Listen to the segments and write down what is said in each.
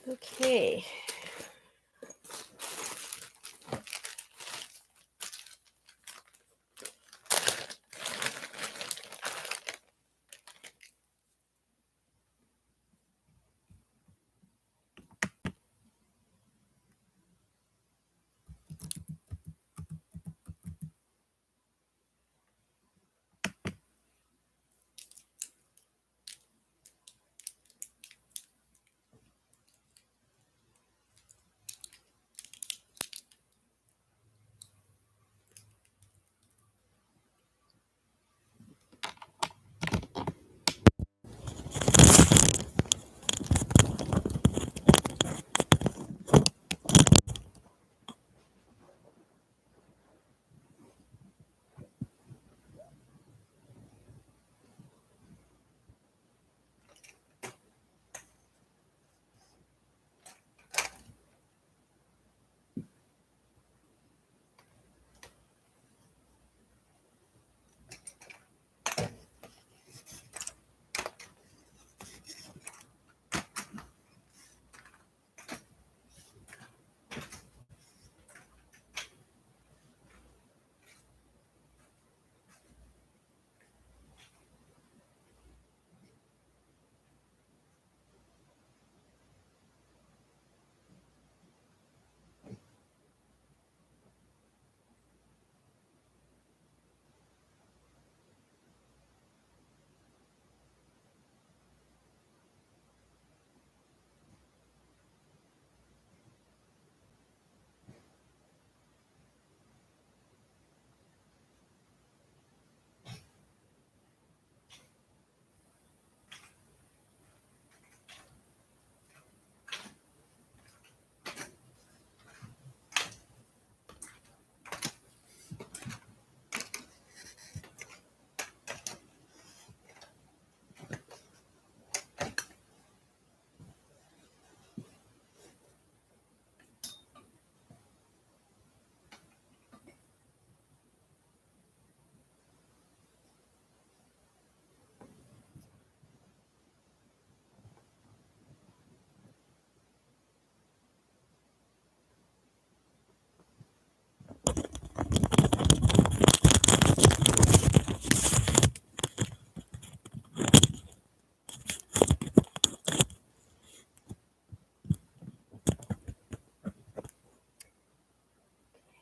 Okay.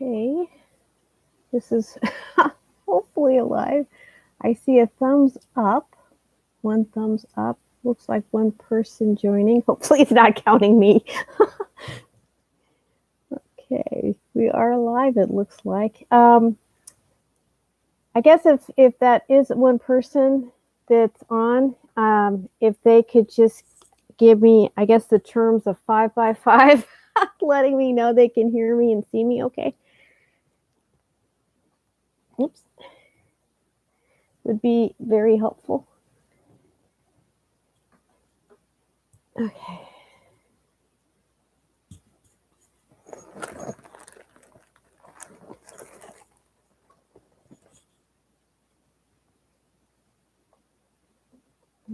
Okay. This is hopefully alive. I see a thumbs up. One thumbs up. Looks like one person joining. Hopefully it's not counting me. Okay, we are live, it looks like. I guess if that is one person that's on, if they could just give me, I guess, the terms of 5 by 5, letting me know they can hear me and see me okay. Oops. Would be very helpful. Okay.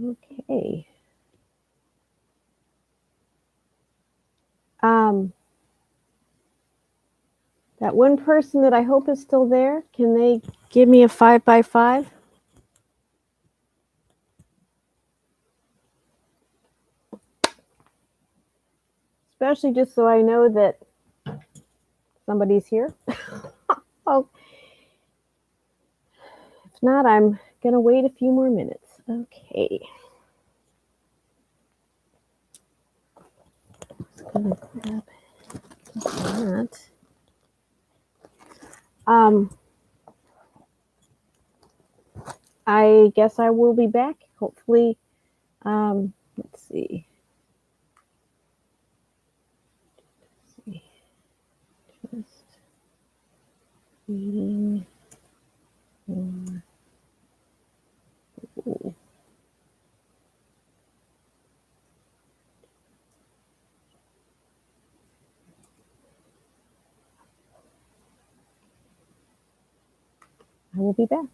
Okay. That one person that I hope is still there, can they give me a 5 by 5? Especially just so I know that somebody's here. Oh, if not, I'm gonna wait a few more minutes. Okay. Just gonna grab that. I guess I will be back. Hopefully, let's see. Just waiting for. Ooh. I will be back.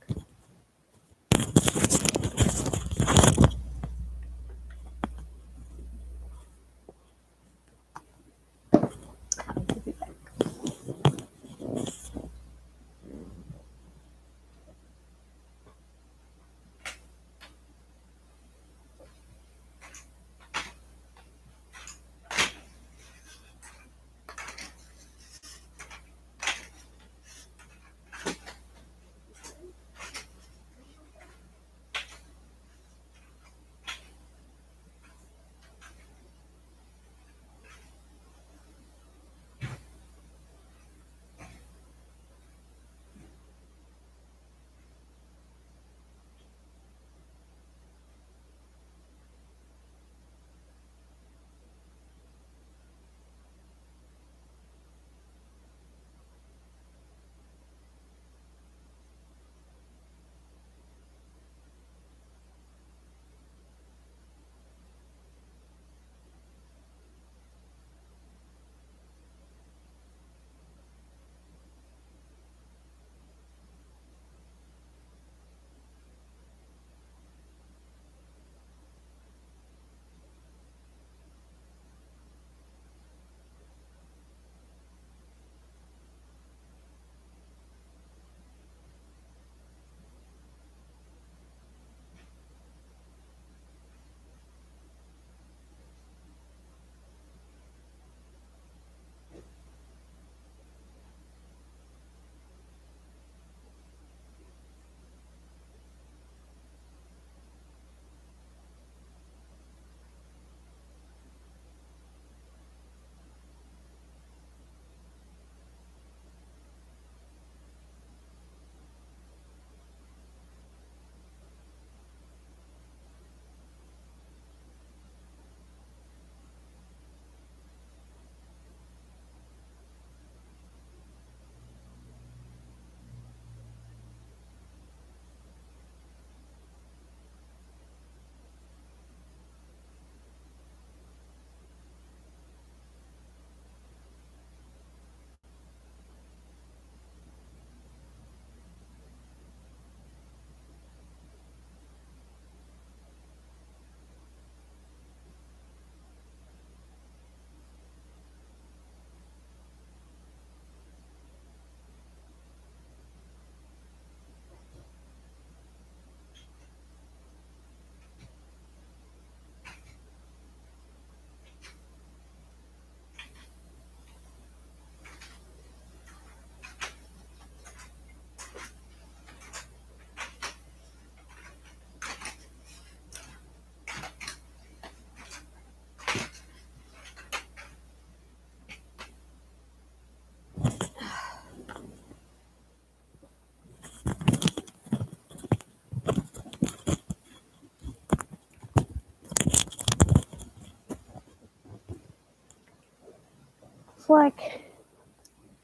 like,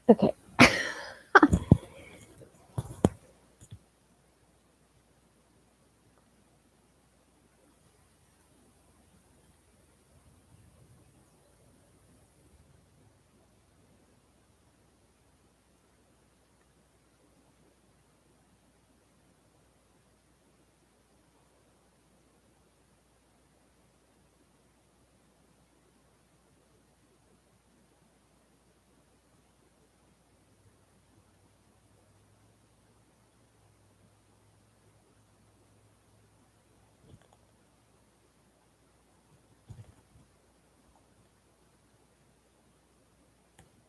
okay.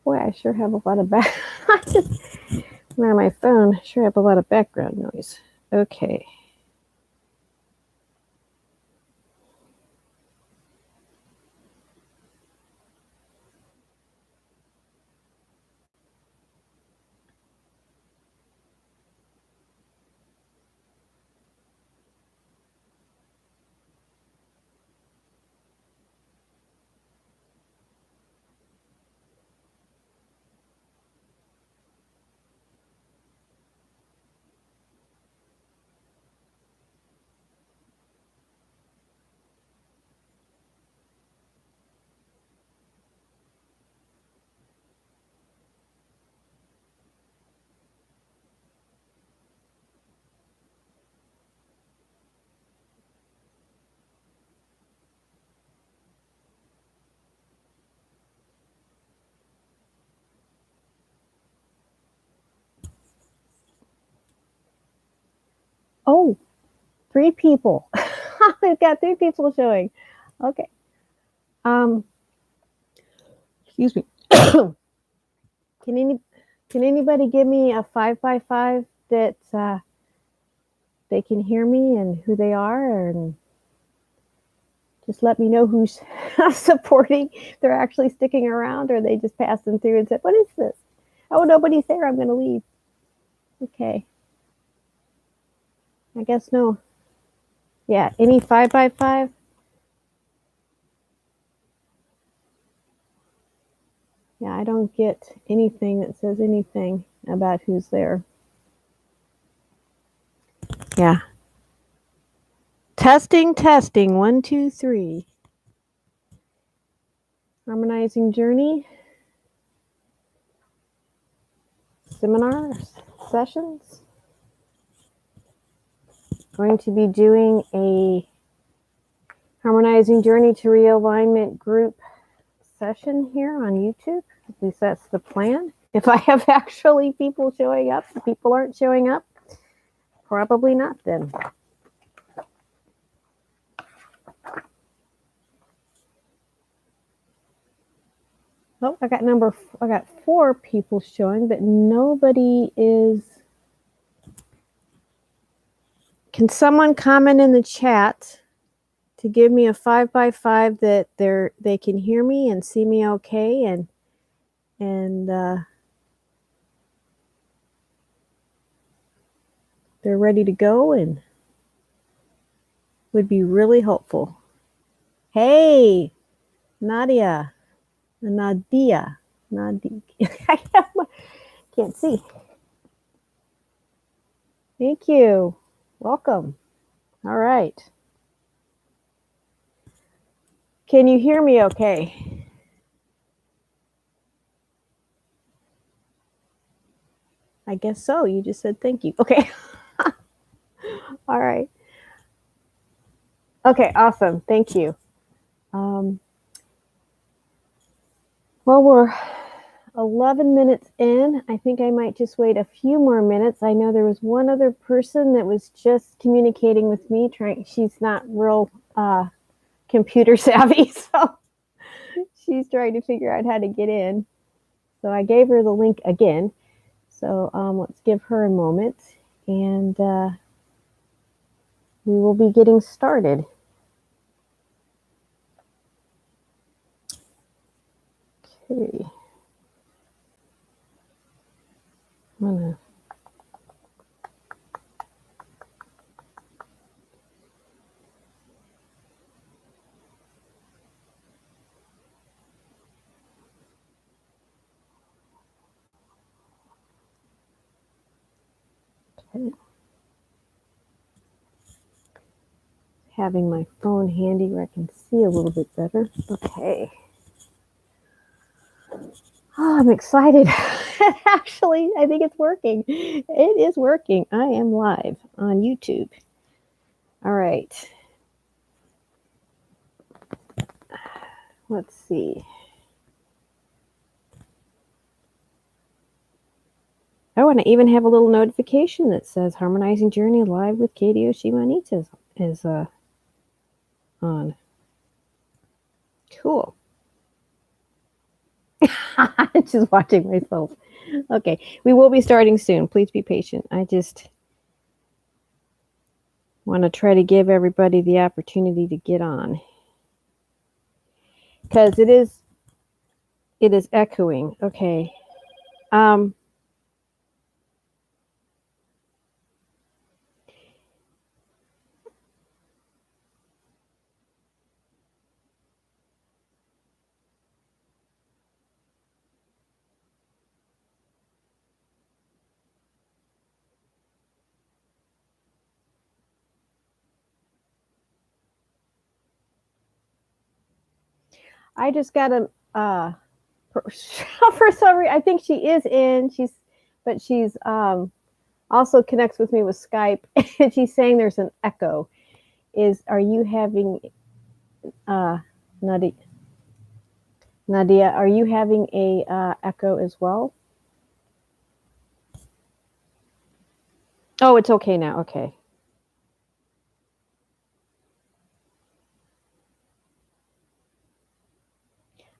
Boy, I sure have a lot of I'm on my phone. I sure have a lot of background noise. Okay. Oh, 3 people. We've got 3 people showing. Okay. Excuse me. Can anybody give me a 5x5 that they can hear me and who they are, and just let me know who's supporting? They're actually sticking around, or they just passed them through and said, "What is this? Oh, nobody's there. I'm going to leave." Okay. I guess no. Yeah. Any 5x5? Yeah, I don't get anything that says anything about who's there. Yeah. Testing. 1, 2, 3. Harmonizing journey. Seminars, sessions. Going to be doing a Harmonizing Journey to Realignment group session here on YouTube. At least that's the plan. If I have actually people showing up, if people aren't showing up, probably not then. Oh, I got 4 people showing, but nobody is. Can someone comment in the chat to give me a 5x5 that they can hear me and see me okay, and they're ready to go and would be really helpful. Hey, Nadia. I can't see. Thank you. Welcome. All right. Can you hear me okay? I guess so. You just said thank you. Okay. All right. Okay, awesome. Thank you. Well, we're 11 minutes in. I think I might just wait a few more minutes. I know there was one other person that was just communicating with me. She's not real computer savvy, so she's trying to figure out how to get in. So I gave her the link again. So let's give her a moment, and we will be getting started. Okay. I'm gonna Okay. Having my phone handy where I can see a little bit better. Okay. Oh, I'm excited. Actually, I think it's working. It is working. I am live on YouTube. All right. Let's see. Oh, and I even have a little notification that says Harmonizing Journey live with Katie O'She Wha Nitah is on. Cool. I'm just watching myself. Okay, we will be starting soon. Please be patient. I just want to try to give everybody the opportunity to get on, because it is echoing. Okay. I just got a for some reason I think she is in. She's also connects with me with Skype, and she's saying there's an echo. Are you having Nadia? Are you having a echo as well? Oh, it's okay now. Okay.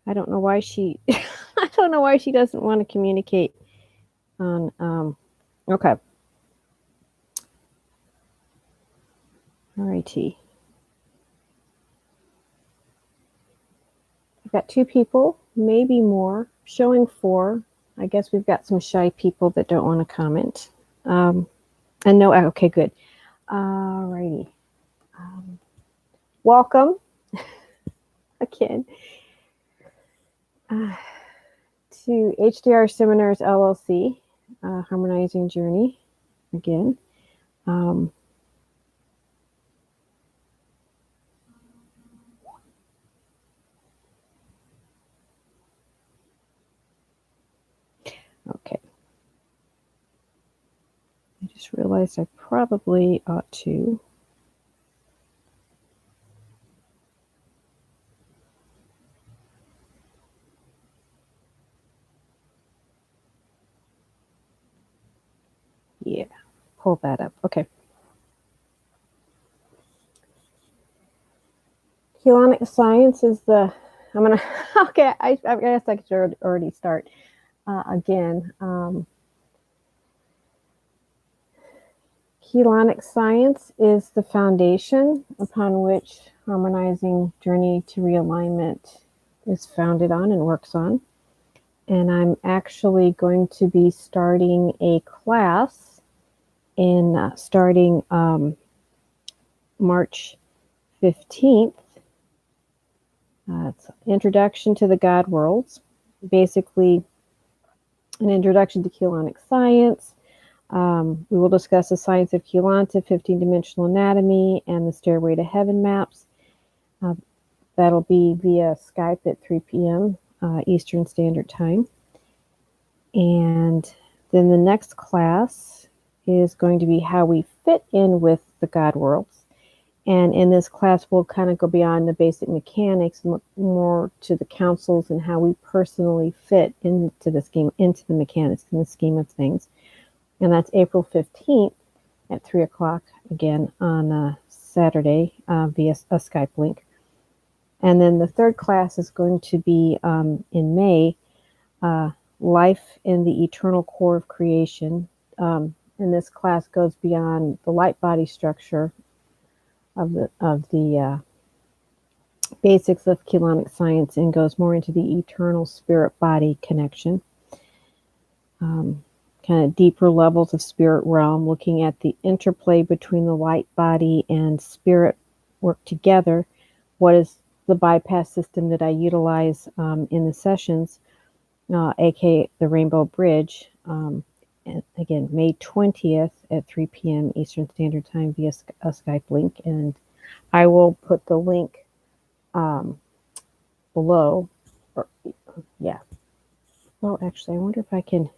I don't know why she I don't know why she doesn't want to communicate on okay. All righty. I've got 2 people, maybe more, showing 4. I guess we've got some shy people that don't want to comment. And no, okay, good. All righty. Welcome again to HJR Seminars LLC, Harmonizing Journey again. Okay. I just realized I probably ought to pull that up. Okay. Keylontic Science is okay, I guess I could already start again. Keylontic Science is the foundation upon which Harmonizing Journey to Realignment is founded on and works on. And I'm actually going to be starting a class starting March 15th. It's Introduction to the God Worlds, basically an introduction to Keylontic Science. We will discuss the science of Keylonta, 15-dimensional anatomy, and the Stairway to Heaven maps. That'll be via Skype at 3 p.m. Eastern Standard Time. And then the next class is going to be how we fit in with the God Worlds. And in this class, we'll kind of go beyond the basic mechanics and look more to the councils and how we personally fit into the scheme, into the mechanics in the scheme of things. And that's April 15th at 3 o'clock, again, on Saturday via a Skype link. And then the third class is going to be in May, Life in the Eternal Core of Creation. And this class goes beyond the light body structure of the basics of Keylontic Science and goes more into the eternal spirit body connection. Kind of deeper levels of spirit realm, looking at the interplay between the light body and spirit work together. What is the bypass system that I utilize in the sessions, aka the Rainbow Bridge, And again, May 20th at 3 p.m. Eastern Standard Time via a Skype link. And I will put the link below. Or, yeah. Well, actually, I wonder if I can.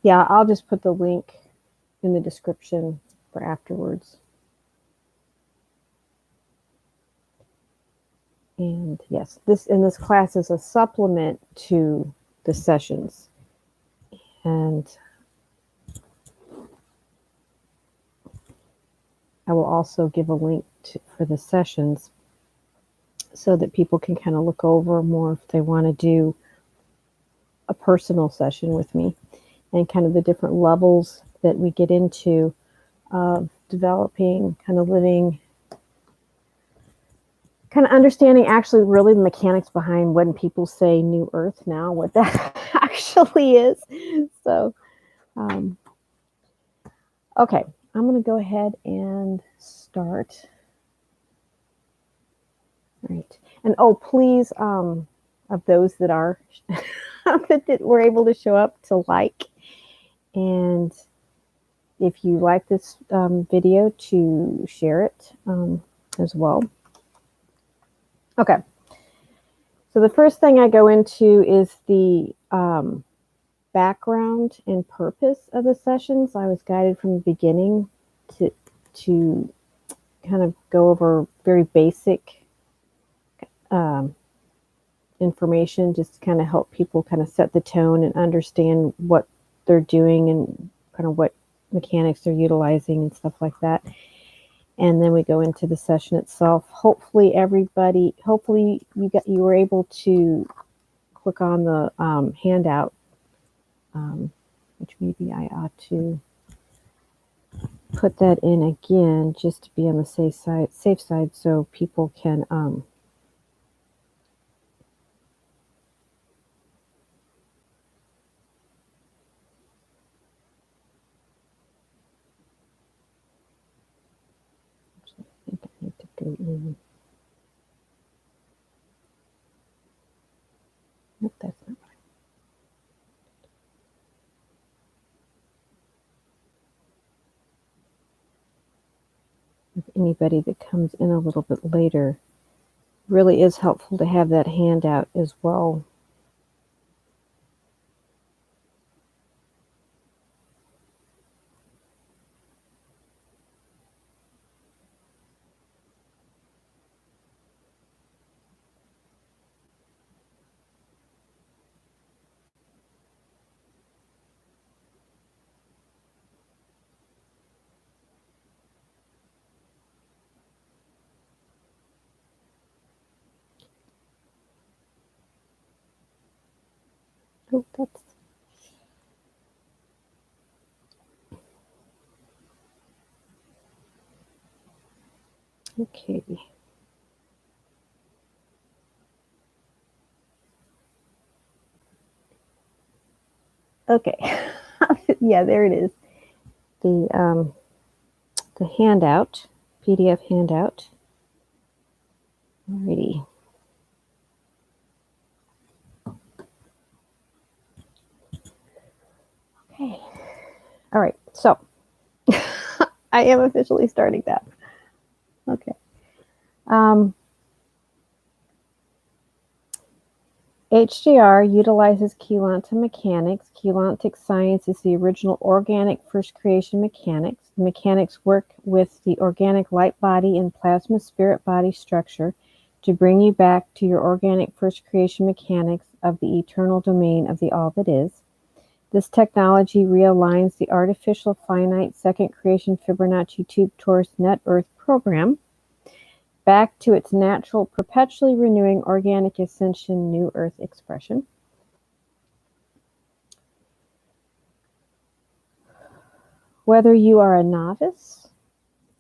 Yeah, I'll just put the link in the description for afterwards. And yes, this class is a supplement to the sessions. And I will also give a link for the sessions so that people can kind of look over more if they want to do a personal session with me, and kind of the different levels that we get into of developing, kind of living, kind of understanding actually really the mechanics behind when people say New Earth now, what that actually is. So, okay, I'm going to go ahead and start. All right. And oh, please, of those that are that were able to show up, to like, and if you like this video, to share it as well. Okay. So the first thing I go into is the background and purpose of the sessions. I was guided from the beginning to kind of go over very basic information, just to kind of help people kind of set the tone and understand what they're doing and kind of what mechanics they're utilizing and stuff like that. And then we go into the session itself. Hopefully you were able to click on the handout, which maybe I ought to put that in again just to be on the safe side so people can I think I need to go in. Nope, that's not right. If anybody that comes in a little bit later, really is helpful to have that handout as well. Oh, that's okay. Okay. Yeah, there it is. The handout, PDF handout. Alrighty. Okay. All right. So I am officially starting that. Okay. HJR utilizes Keylonta mechanics. Keylontic Science is the original organic first creation mechanics. The mechanics work with the organic light body and plasma spirit body structure to bring you back to your organic first creation mechanics of the eternal domain of the all that is. This technology realigns the artificial finite second creation Fibonacci tube Torus net earth program back to its natural, perpetually renewing organic Ascension New Earth expression. Whether you are a novice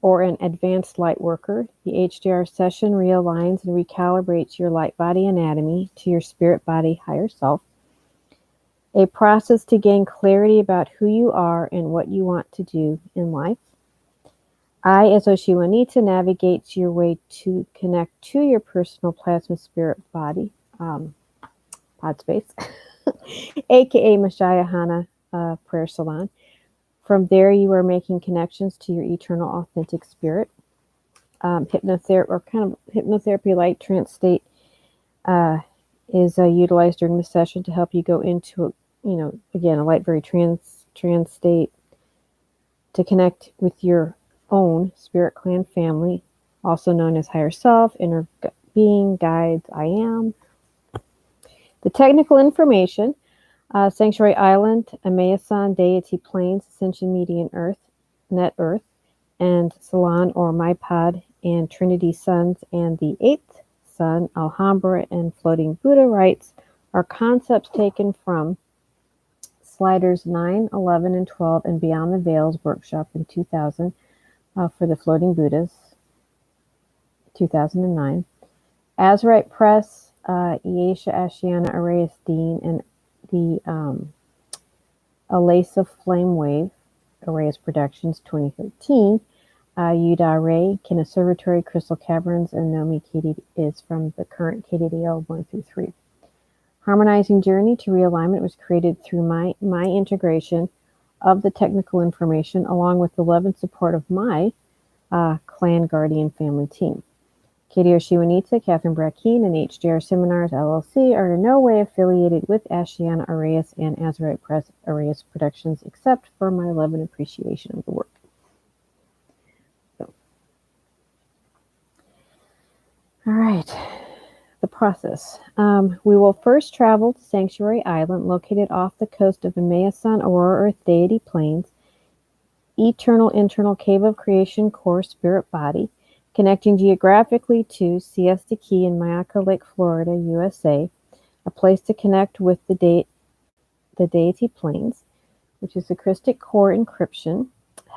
or an advanced light worker, the HJR session realigns and recalibrates your light body anatomy to your spirit body higher self, a process to gain clarity about who you are and what you want to do in life. I, as O'She Wha Nitah, navigates your way to connect to your personal plasma spirit body, pod space, aka Ma-sha-Ya Hana Prayer Salon. From there, you are making connections to your eternal, authentic spirit. Hypnotherapy, or kind of hypnotherapy-like trance state, is utilized during the session to help you go into, again, a light, very trance state to connect with your own spirit clan family, also known as higher self, inner being, guides, I am. The technical information: Sanctuary Island, Amayasan Deity Plains, Ascension Median Earth, Net Earth, and Salon or My Pod, and Trinity Suns, and the eighth sun, Alhambra, and Floating Buddha rites are concepts taken from Sliders 9, 11, and 12, and Beyond the Veils workshop in 2000 for the Floating Buddhas, 2009. Azurite Press, Iesha Ashiana Arias Dean, and the Alasa Flame Wave, Arias Productions, 2013. Yuda Ray, Conservatory, Crystal Caverns, and Nomi Katie is from the current KDDL 1 through 3. Harmonizing Journey to Realignment was created through my integration of the technical information along with the love and support of my clan guardian family team. O'She Wha Nitah, Catherine Brackeen, and HJR Seminars, LLC are in no way affiliated with Ashiana Arias and Azurite Press Arias Productions, except for my love and appreciation of the work. So. All right, the process. We will first travel to Sanctuary Island, located off the coast of the Amayasan Aurora Earth Deity Plains, eternal internal cave of creation core spirit body, connecting geographically to Siesta Key in Mayaca Lake, Florida, USA, a place to connect with the deity planes, which is a Christic core encryption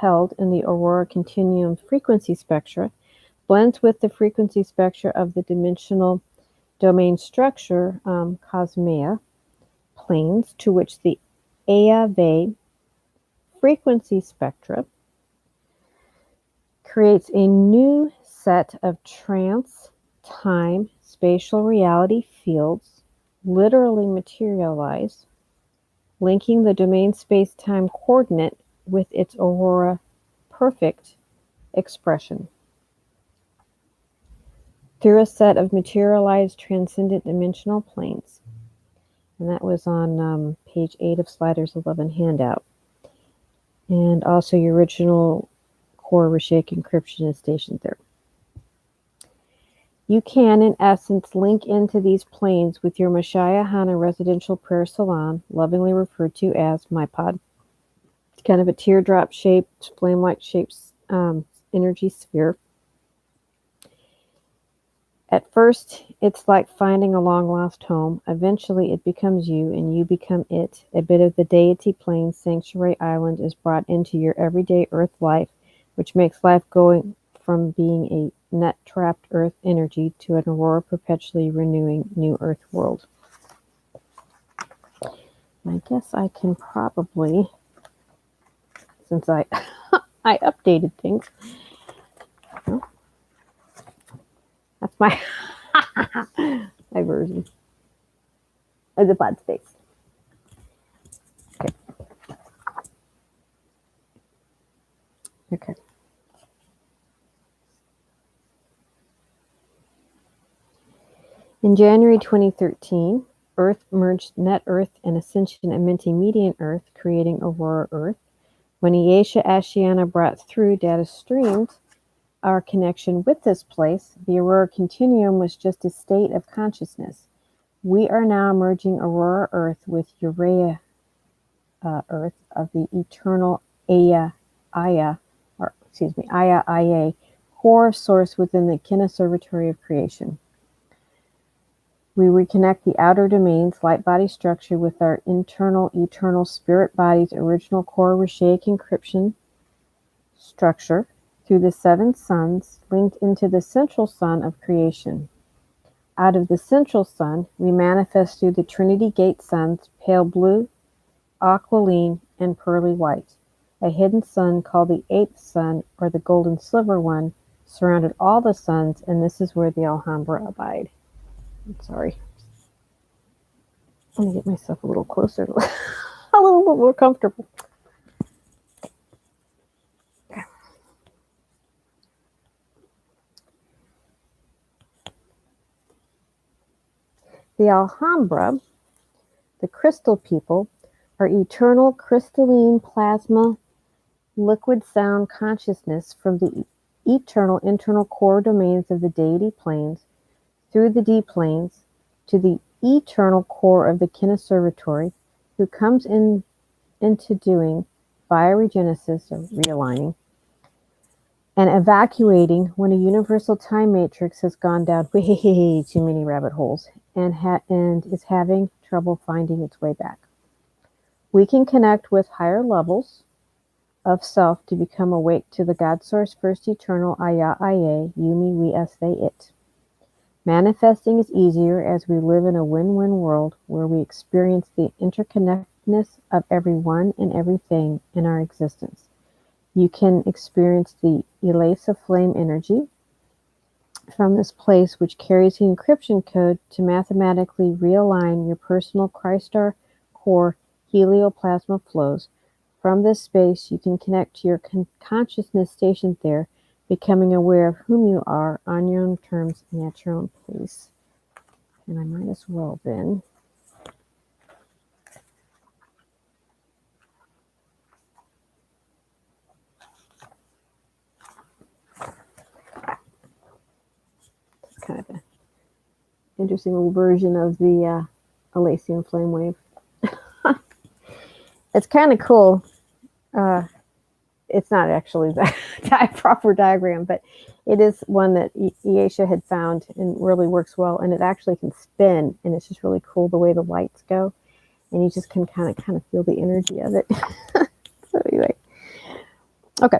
held in the Aurora Continuum frequency spectra, blends with the frequency spectra of the dimensional domain structure, Cosmea planes, to which the Aya frequency spectra creates a new set of trance, time, spatial reality fields, literally materialize, linking the domain space-time coordinate with its aurora perfect expression. Through a set of materialized transcendent dimensional planes. And that was on page 8 of Sliders 11 handout. And also your original core Reshake encryption is stationed there. You can, in essence, link into these planes with your Ma-sha-Ya Hana Residential Prayer Salon, lovingly referred to as My Pod. It's kind of a teardrop shaped, flame-like shaped energy sphere. At first, it's like finding a long-lost home. Eventually, it becomes you, and you become it. A bit of the deity plane Sanctuary Island is brought into your everyday Earth life, which makes life going from being a net-trapped Earth energy to an aurora perpetually renewing new Earth world. I guess I can probably, since I updated things. Oh, that's my my version of the pod space. Okay. In January 2013, Earth merged Net Earth and Ascension Amenti Median Earth, creating Aurora Earth. When Iesha Ashiana brought through data streamed our connection with this place, the Aurora Continuum was just a state of consciousness. We are now merging Aurora Earth with Urea Earth of the eternal Aya, core of source within the Conservatory of creation. We reconnect the outer domains, light body structure, with our internal, eternal spirit body's original core Reshake encryption structure through the 7 suns linked into the central sun of creation. Out of the central sun, we manifest through the Trinity Gate suns, pale blue, aquiline, and pearly white. A hidden sun called the 8th sun, or the golden silver one, surrounded all the suns, and this is where the Alhambra abide. I'm sorry. Let me get myself a little closer, a little bit more comfortable. The Alhambra, the crystal people, are eternal crystalline plasma liquid sound consciousness from the eternal internal core domains of the deity planes through the D planes to the eternal core of the Conservatory, who comes into doing bioregenesis or realigning and evacuating when a universal time matrix has gone down way too many rabbit holes and is having trouble finding its way back. We can connect with higher levels of self to become awake to the God Source First Eternal Aya Aye, Yumi We They It. Manifesting is easier as we live in a win-win world where we experience the interconnectedness of everyone and everything in our existence. You can experience the elasive flame energy from this place, which carries the encryption code to mathematically realign your personal Christar core helioplasma flows. From this space, you can connect to your consciousness stationed there, becoming aware of whom you are on your own terms and at your own pace. And I might as well then it's kind of an interesting little version of the Elysian flame wave. It's kind of cool. It's not actually the proper diagram, but it is one that O'She had found and really works well. And it actually can spin, and it's just really cool the way the lights go, and you just can kind of feel the energy of it. So anyway, okay.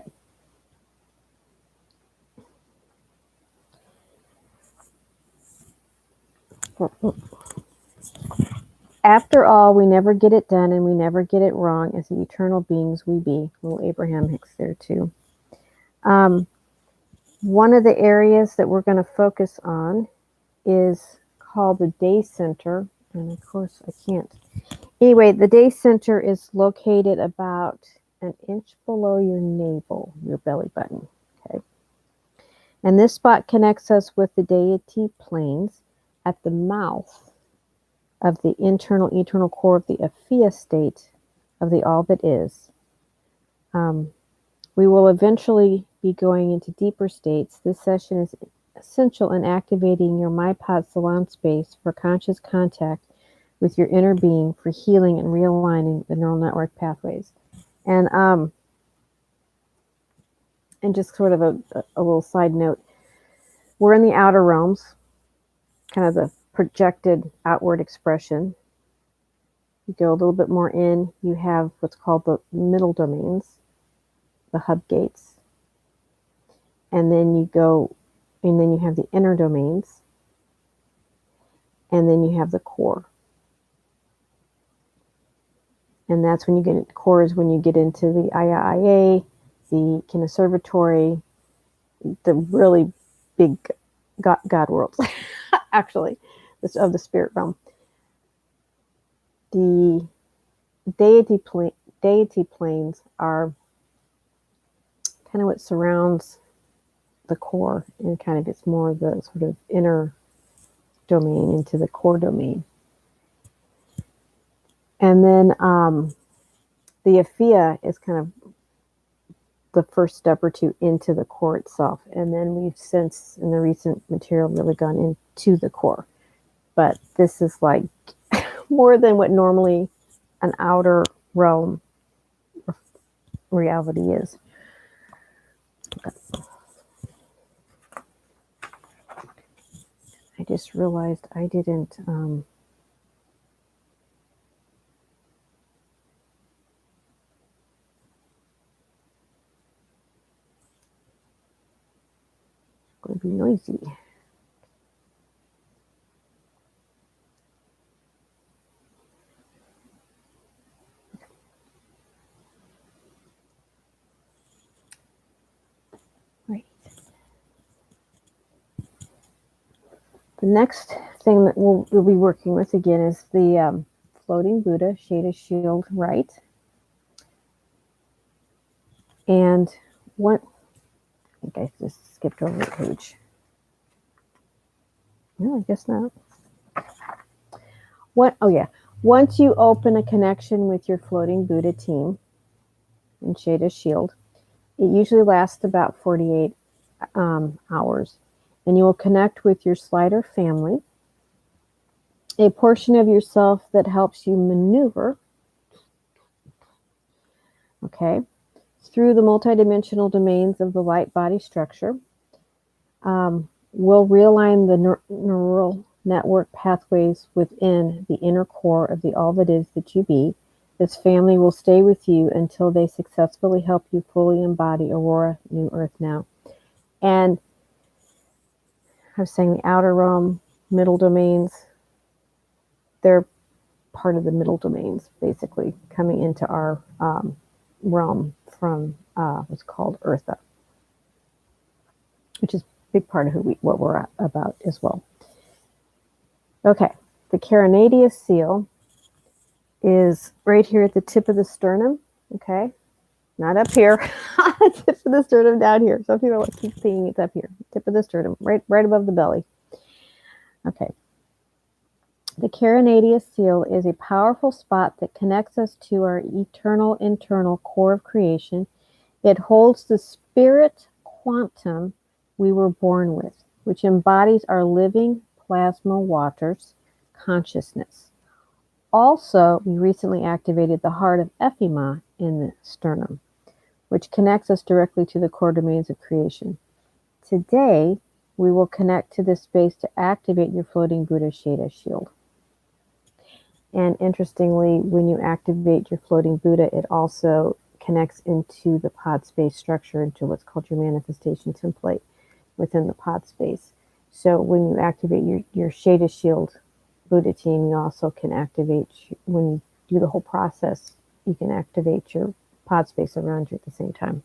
After all, we never get it done, and we never get it wrong. As the eternal beings we be. Little Abraham Hicks there too. One of the areas that we're going to focus on is called the day center. And of course, I can't. Anyway, the day center is located about an inch below your navel, your belly button. Okay. And this spot connects us with the deity planes at the mouth of the internal eternal core of the Aphia state of the all that is. We will eventually be going into deeper states. This session is essential in activating your Ma-sha-Ya Salon space for conscious contact with your inner being for healing and realigning the neural network pathways. And just sort of a little side note, we're in the outer realms, kind of the projected outward expression. You go a little bit more in, you have what's called the middle domains, the hub gates. And then you go, and then you have the inner domains, and then you have the core. And that's when you get, core is when you get into the Aya, the Conservatory, the really big God worlds, actually, of the spirit realm. The deity planes are kind of what surrounds the core, and kind of gets more of the sort of inner domain into the core domain. And then the Aphia is kind of the first step or two into the core itself. And then we've since, in the recent material, really gone into the core. But this is like more than what normally an outer realm reality is. Okay. I just realized I didn't going to be noisy. Right. The next thing that we'll be working with again is the floating Buddha, shade of shield right. And what, I think I just skipped over a page. No, I guess not. Oh yeah. Once you open a connection with your floating Buddha team in shade of shield, it usually lasts about 48 hours. And you will connect with your slider family, a portion of yourself that helps you maneuver, okay, through the multidimensional domains of the light body structure. Will realign the neural network pathways within the inner core of the all that is that you be. This family will stay with you until they successfully help you fully embody Aurora New Earth now. And I was saying the outer realm, middle domains, they're part of the middle domains, basically, coming into our realm from what's called Eartha, which is a big part of what we're about as well. Okay, the Keylontic seal is right here at the tip of the sternum, okay? Not up here, tip of the sternum down here. Some people keep thinking it's up here, tip of the sternum, right above the belly. Okay. The Keylontic seal is a powerful spot that connects us to our eternal internal core of creation. It holds the spirit quantum we were born with, which embodies our living plasma waters consciousness. Also, we recently activated the heart of Ephima in the sternum, which connects us directly to the core domains of creation. Today, we will connect to this space to activate your floating Buddha Shada shield. And interestingly, when you activate your floating Buddha, it also connects into the pod space structure, into what's called your manifestation template within the pod space. So when you activate your Shada shield Buddha team, you also can activate, when you do the whole process, you can activate your pod space around you at the same time.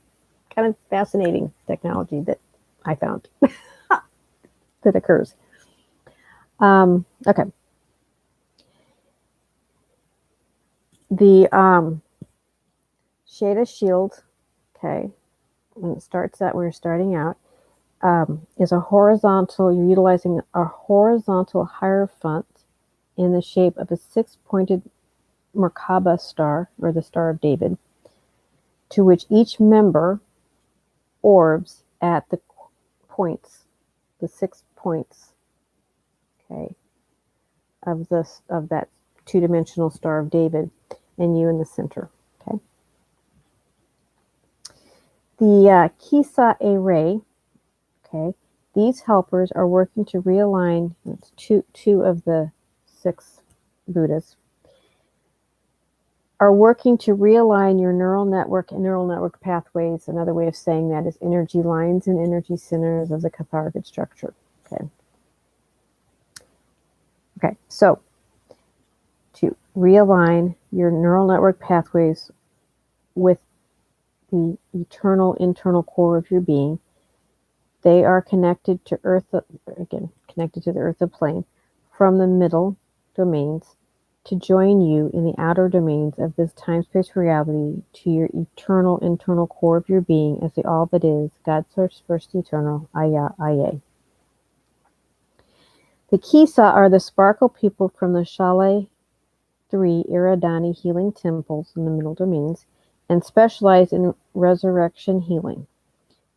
Kind of fascinating technology that I found that occurs. Okay. The Shada shield, okay, when it starts out, we're starting out, is a horizontal, you're utilizing a horizontal hierophant in the shape of a six-pointed Merkaba star, or the Star of David, to which each member orbs at the points, the 6 points, okay, of that two-dimensional Star of David, and you in the center, okay. The Kisa array, okay, these helpers are working to realign two of the 6 Buddhas, are working to realign your neural network and neural network pathways. Another way of saying that is energy lines and energy centers of the cathartic structure. Okay, so to realign your neural network pathways with the eternal internal core of your being, they are connected to Earth, again, connected to the Earth plane from the middle domains to join you in the outer domains of this time-space reality to your eternal internal core of your being as the all that is, God Source, First Eternal, Aya, Aye. The Kisa are the sparkle people from the Shale 3 Iradani healing temples in the middle domains and specialize in resurrection healing.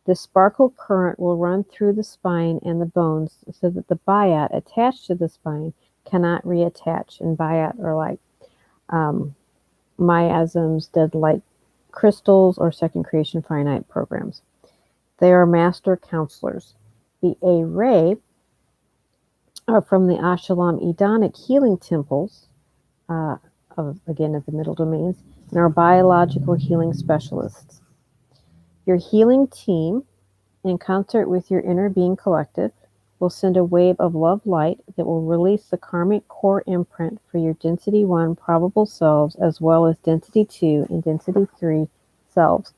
The sparkle current will run through the spine and the bones so that the bayat attached to the spine cannot reattach. And bayat are like miasms, dead light crystals, or second creation finite programs. They are master counselors. The A-ray are from the Ashalam Edonic healing temples, of the middle domains, and are biological healing specialists. Your healing team, in concert with your inner being collective, will send a wave of love light that will release the karmic core imprint for your density 1 probable selves, as well as density 2 and density 3 selves.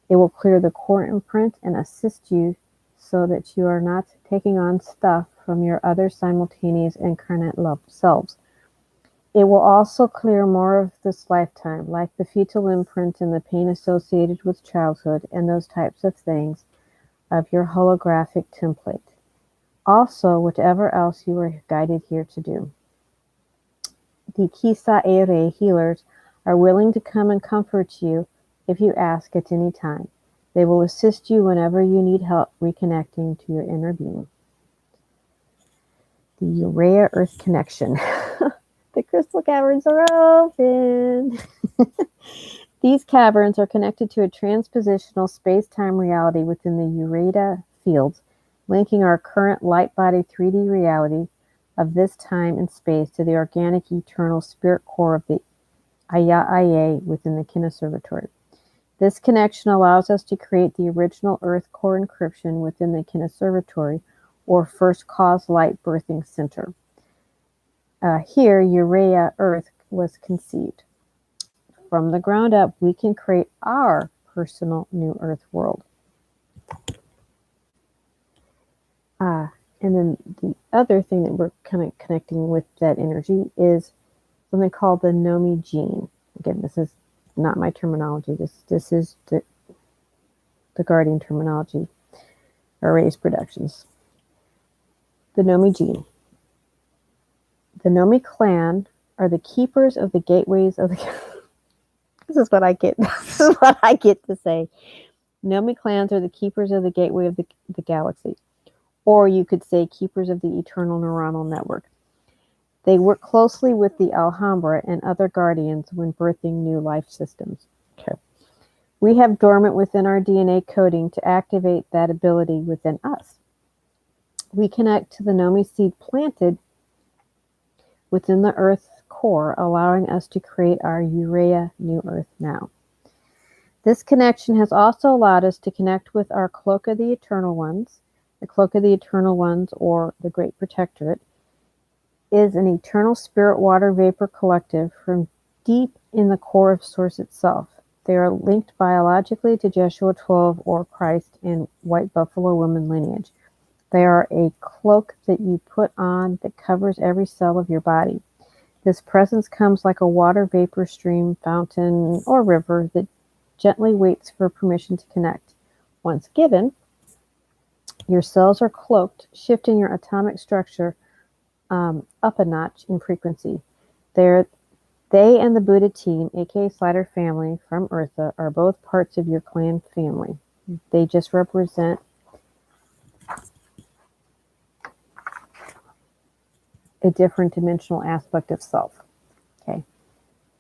It will clear the core imprint and assist you so that you are not taking on stuff from your other simultaneous incarnate love selves. It will also clear more of this lifetime, like the fetal imprint and the pain associated with childhood and those types of things, of your holographic template. Also, whatever else you are guided here to do. The Kisa Ere healers are willing to come and comfort you if you ask at any time. They will assist you whenever you need help reconnecting to your inner being. The Urea Earth Connection. The crystal caverns are open. These caverns are connected to a transpositional space-time reality within the Ureta fields, linking our current light-body 3D reality of this time and space to the organic, eternal spirit core of the Aya within the Conservatory. This connection allows us to create the original Earth core encryption within the Conservatory, or First Cause Light Birthing Center. Here, Urea Earth was conceived. From the ground up, we can create our personal new Earth world. And then the other thing that we're kind of connecting with that energy is something called the Nomi gene. Again, this is not my terminology. This is the Guardian terminology, Arrays Productions. The Nomi gene. The Nomi clan are the keepers of the gateways of the... This is what I get. This is what I get to say. Nomi clans are the keepers of the gateway of the galaxy. Or you could say keepers of the eternal neuronal network. They work closely with the Alhambra and other guardians when birthing new life systems. Okay. We have dormant within our DNA coding to activate that ability within us. We connect to the Nomi seed planted within the Earth core, allowing us to create our Urea New Earth now. This connection has also allowed us to connect with our Cloak of the Eternal Ones. The Cloak of the Eternal Ones, or the Great Protectorate, is an eternal spirit water vapor collective from deep in the core of Source itself. They are linked biologically to Joshua 12 or Christ and White Buffalo Woman lineage. They are a cloak that you put on that covers every cell of your body. This presence comes like a water vapor stream, fountain, or river that gently waits for permission to connect. Once given, your cells are cloaked, shifting your atomic structure up a notch in frequency. They and the Buddha team, aka Slider family from Eartha, are both parts of your clan family. They just represent a different dimensional aspect of self. Okay.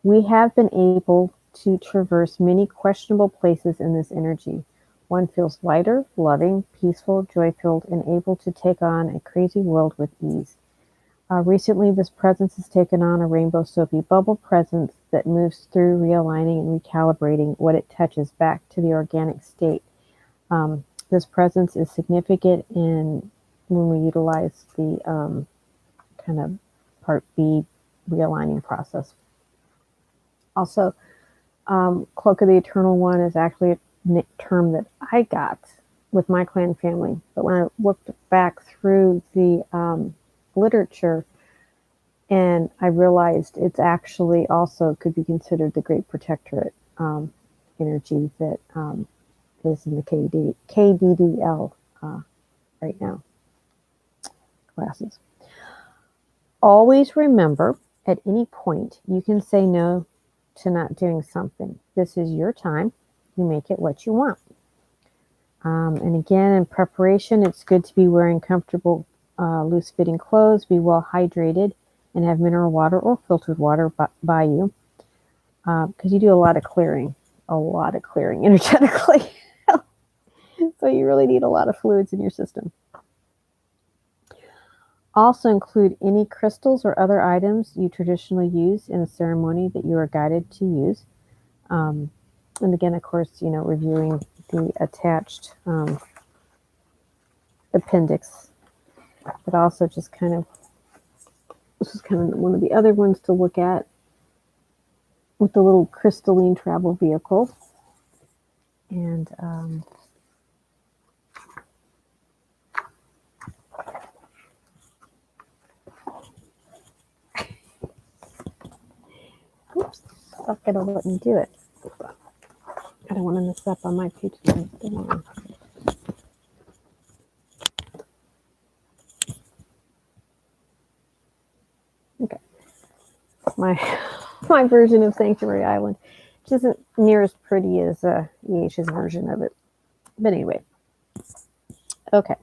We have been able to traverse many questionable places in this energy. One feels lighter, loving, peaceful, joy-filled, and able to take on a crazy world with ease. Recently, this presence has taken on a rainbow soapy bubble presence that moves through realigning and recalibrating what it touches back to the organic state. This presence is significant in when we utilize the kind of Part B realigning process. Also, Cloak of the Eternal One is actually a term that I got with my clan family. But when I looked back through the literature, and I realized it's actually also could be considered the Great Protectorate energy that is in the KDDL right now classes. Always remember, at any point, you can say no to not doing something. This is your time. You make it what you want. And again, in preparation, it's good to be wearing comfortable, loose-fitting clothes, be well hydrated, and have mineral water or filtered water by you, because you do a lot of clearing energetically. So you really need a lot of fluids in your system. Also include any crystals or other items you traditionally use in a ceremony that you are guided to use. And again, of course, reviewing the attached appendix, but also just this is kind of one of the other ones to look at with the little crystalline travel vehicle. And not going to let me do it. I don't want to mess up on my page. Okay. My version of Sanctuary Island, which isn't near as pretty as Yesha's version of it. But anyway. Okay.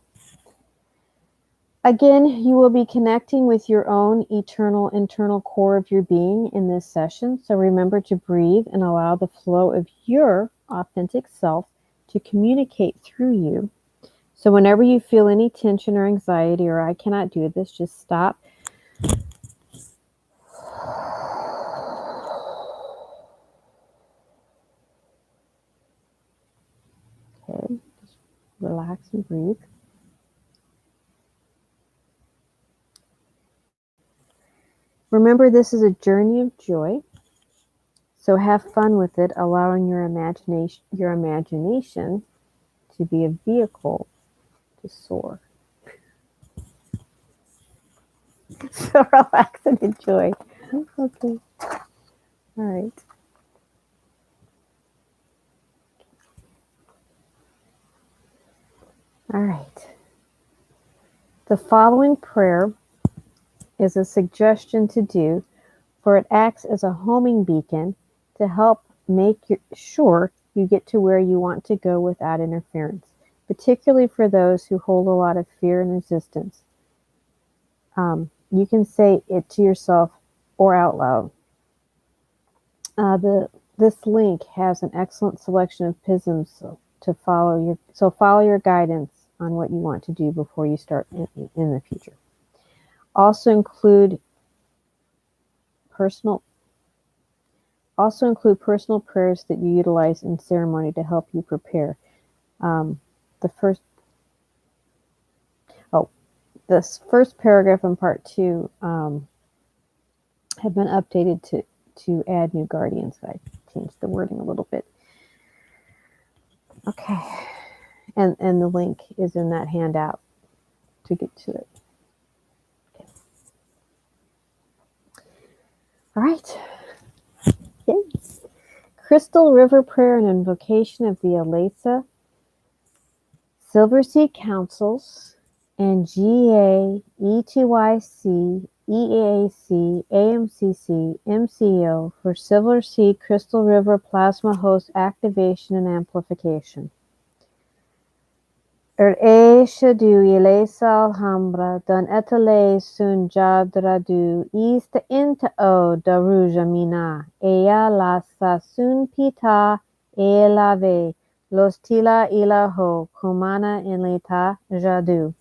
Again, you will be connecting with your own eternal internal core of your being in this session. So remember to breathe and allow the flow of your authentic self to communicate through you. So whenever you feel any tension or anxiety or I cannot do this, just stop. Okay, just relax and breathe. Remember, this is a journey of joy. So have fun with it, allowing your imagination to be a vehicle to soar. So relax and enjoy. Okay. All right. All right. The following prayer is a suggestion to do, for it acts as a homing beacon to help make sure you get to where you want to go without interference, particularly for those who hold a lot of fear and resistance. You can say it to yourself or out loud. This link has an excellent selection of pisms to follow your guidance on what you want to do before you start in the future. Also include personal prayers that you utilize in ceremony to help you prepare. This first paragraph in part 2 have been updated to add new guardians. I changed the wording a little bit. Okay, and the link is in that handout to get to it. Okay. All right. Okay. Crystal River Prayer and Invocation of the Alesa Silver Seed Councils and GA, E2YC, EAAC, AMCC, MCO for Silver Seed Crystal River Plasma Host Activation and Amplification. Shadu Ilesa Alhambra, Don Etale Sun Jadradu, East Inta O Daruja Mina, Ea Lasa Sun Pita, Elave, Los Tila Ilaho, Kumana Inleta Jadu.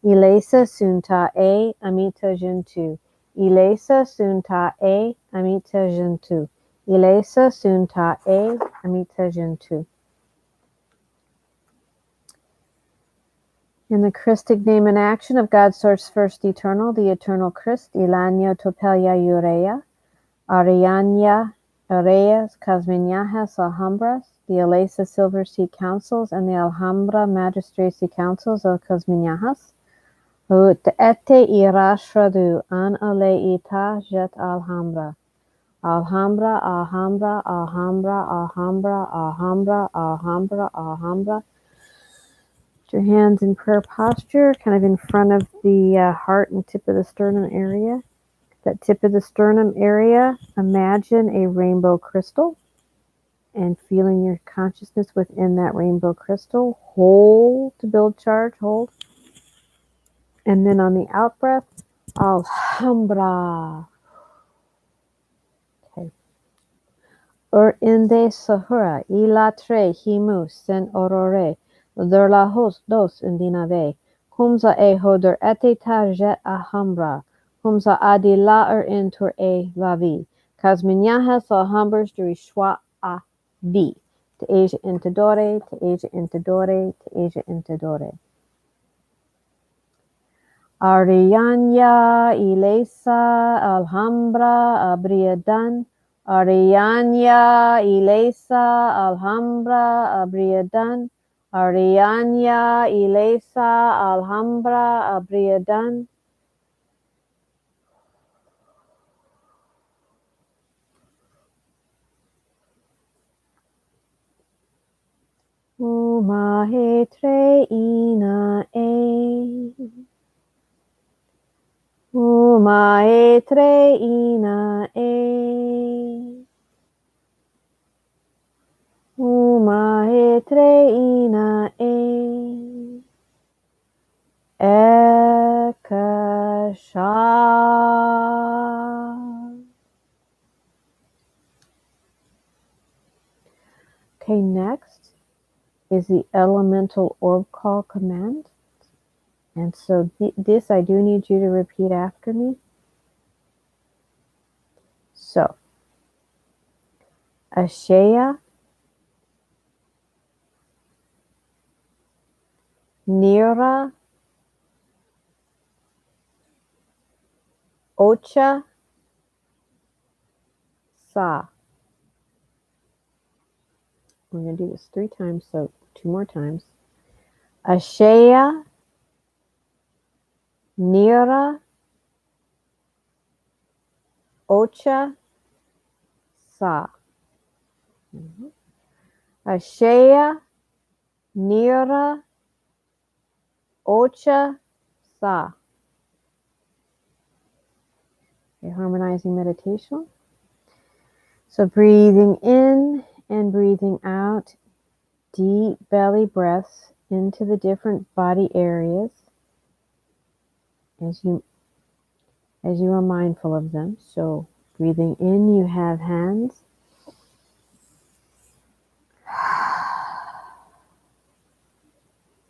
Ilesa Sunta E Amita Juntu. Ilesa Sunta E Amita Juntu. Ilesa Sunta E Amita Juntu. In the Christic name and action of God Source First Eternal, the Eternal Christ, Ilanyo Topelia Urea, Arianya Areas, Casminajas Alhambras, the Alesa Silver Seed Councils, and the Alhambra Magistracy Councils of Casminajas, Ut ete irashradu an aleita jet Alhambra. Alhambra, Alhambra, Alhambra, Alhambra, Alhambra, Alhambra, Alhambra. Put your hands in prayer posture, kind of in front of the heart and tip of the sternum area. That tip of the sternum area, imagine a rainbow crystal and feeling your consciousness within that rainbow crystal. Hold to build charge, hold. And then on the out breath, Alhambra. Okay. Ur inde sahura, ilatre himu sen orore. Der la hos dos indinave, kumza e hoder eteta jet ahambra, kumza adila intur e lavi, kasminyaha alhambers durishwa a vi, te Asia intadore, te Asia intadore, te Asia intadore. Arianya Ilesa Alhambra Abriadan, Arianya Ilesa Alhambra Abriadan, Arianya Ilesa Alhambra Abriadan. Umahe tre ina e. Umae tre ina e. Umae tre ina e. Ekasha. Okay, next is the elemental orb call command. And so this I do need you to repeat after me. So, O'She Nira Ocha Sa. We're going to do this 3 times, so 2 more times. O'She Nira Ocha Sa. O'She Nira Ocha Sa. A harmonizing meditation. So breathing in and breathing out, deep belly breaths into the different body areas as you are mindful of them. So breathing in, you have hands.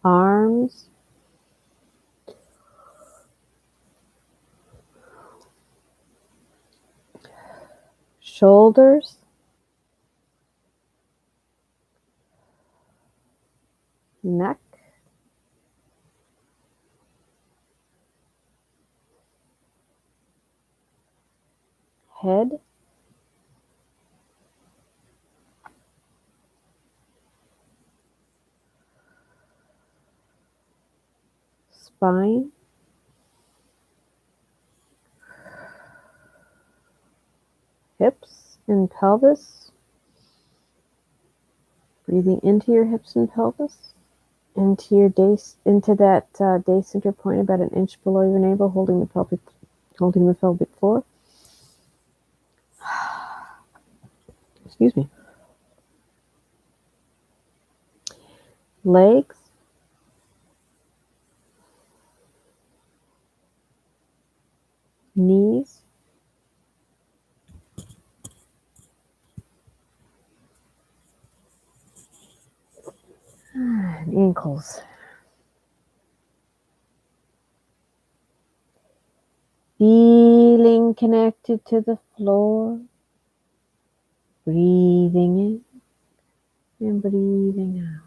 Arms. Shoulders. Neck. Head. Spine. Hips and pelvis. Breathing into your hips and pelvis. Into your into that day center point about an inch below your navel, holding the pelvic floor. Excuse me. Legs. Knees. And ankles. Feeling connected to the floor. Breathing in and breathing out.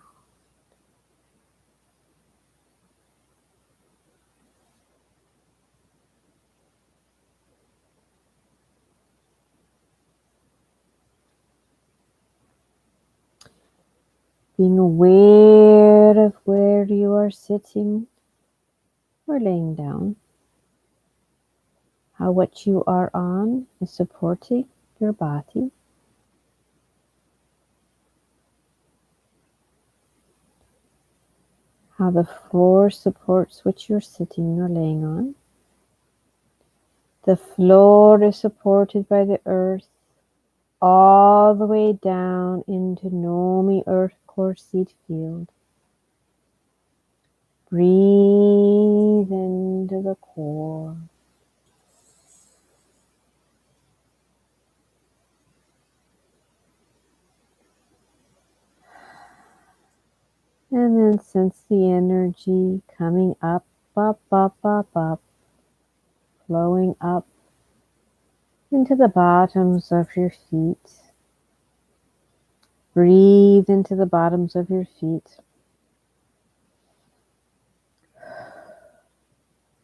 Being aware of where you are sitting or laying down. How what you are on is supporting your body. How the floor supports what you're sitting or laying on. The floor is supported by the earth all the way down into Nomi Earth Core Seed Field. Breathe into the core. And then sense the energy coming up, up, up, up, up, flowing up into the bottoms of your feet. Breathe into the bottoms of your feet.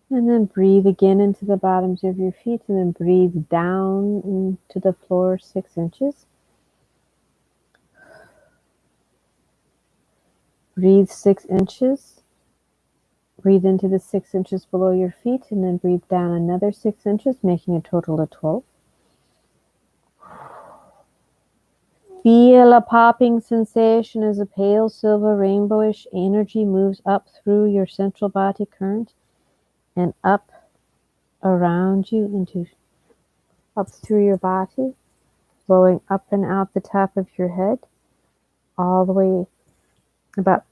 And then breathe again into the bottoms of your feet, and then breathe down into the floor 6 inches. Breathe 6 inches. Breathe into the 6 inches below your feet, and then breathe down another 6 inches, making a total of 12. Feel a popping sensation as a pale silver rainbowish energy moves up through your central body current and up around you up through your body, flowing up and out the top of your head, all the way about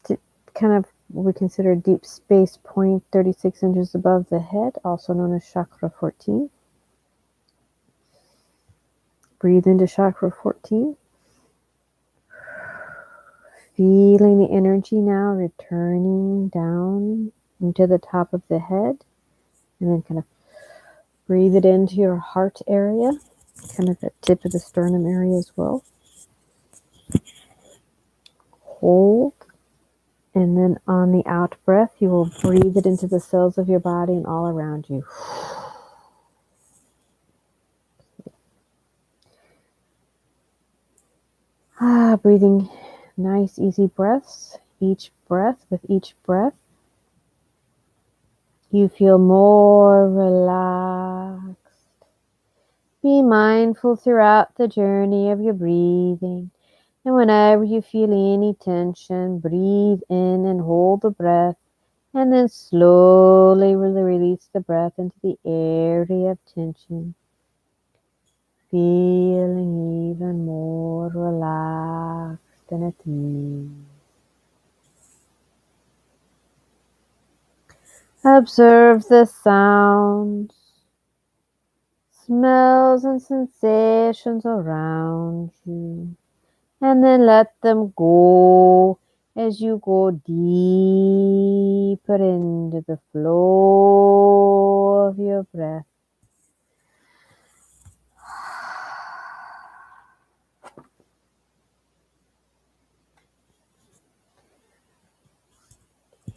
to kind of what we consider deep space point 36 inches above the head, also known as chakra 14. Breathe into chakra 14. Feeling the energy now returning down into the top of the head, and then kind of breathe it into your heart area, kind of the tip of the sternum area as well. Hold, and then on the out breath, you will breathe it into the cells of your body and all around you. Breathing nice, easy breaths. With each breath, you feel more relaxed. Be mindful throughout the journey of your breathing. And whenever you feel any tension, breathe in and hold the breath. And then slowly release the breath into the area of tension. Feeling even more relaxed and at ease. Observe the sounds, smells, and sensations around you, and then let them go as you go deeper into the flow of your breath.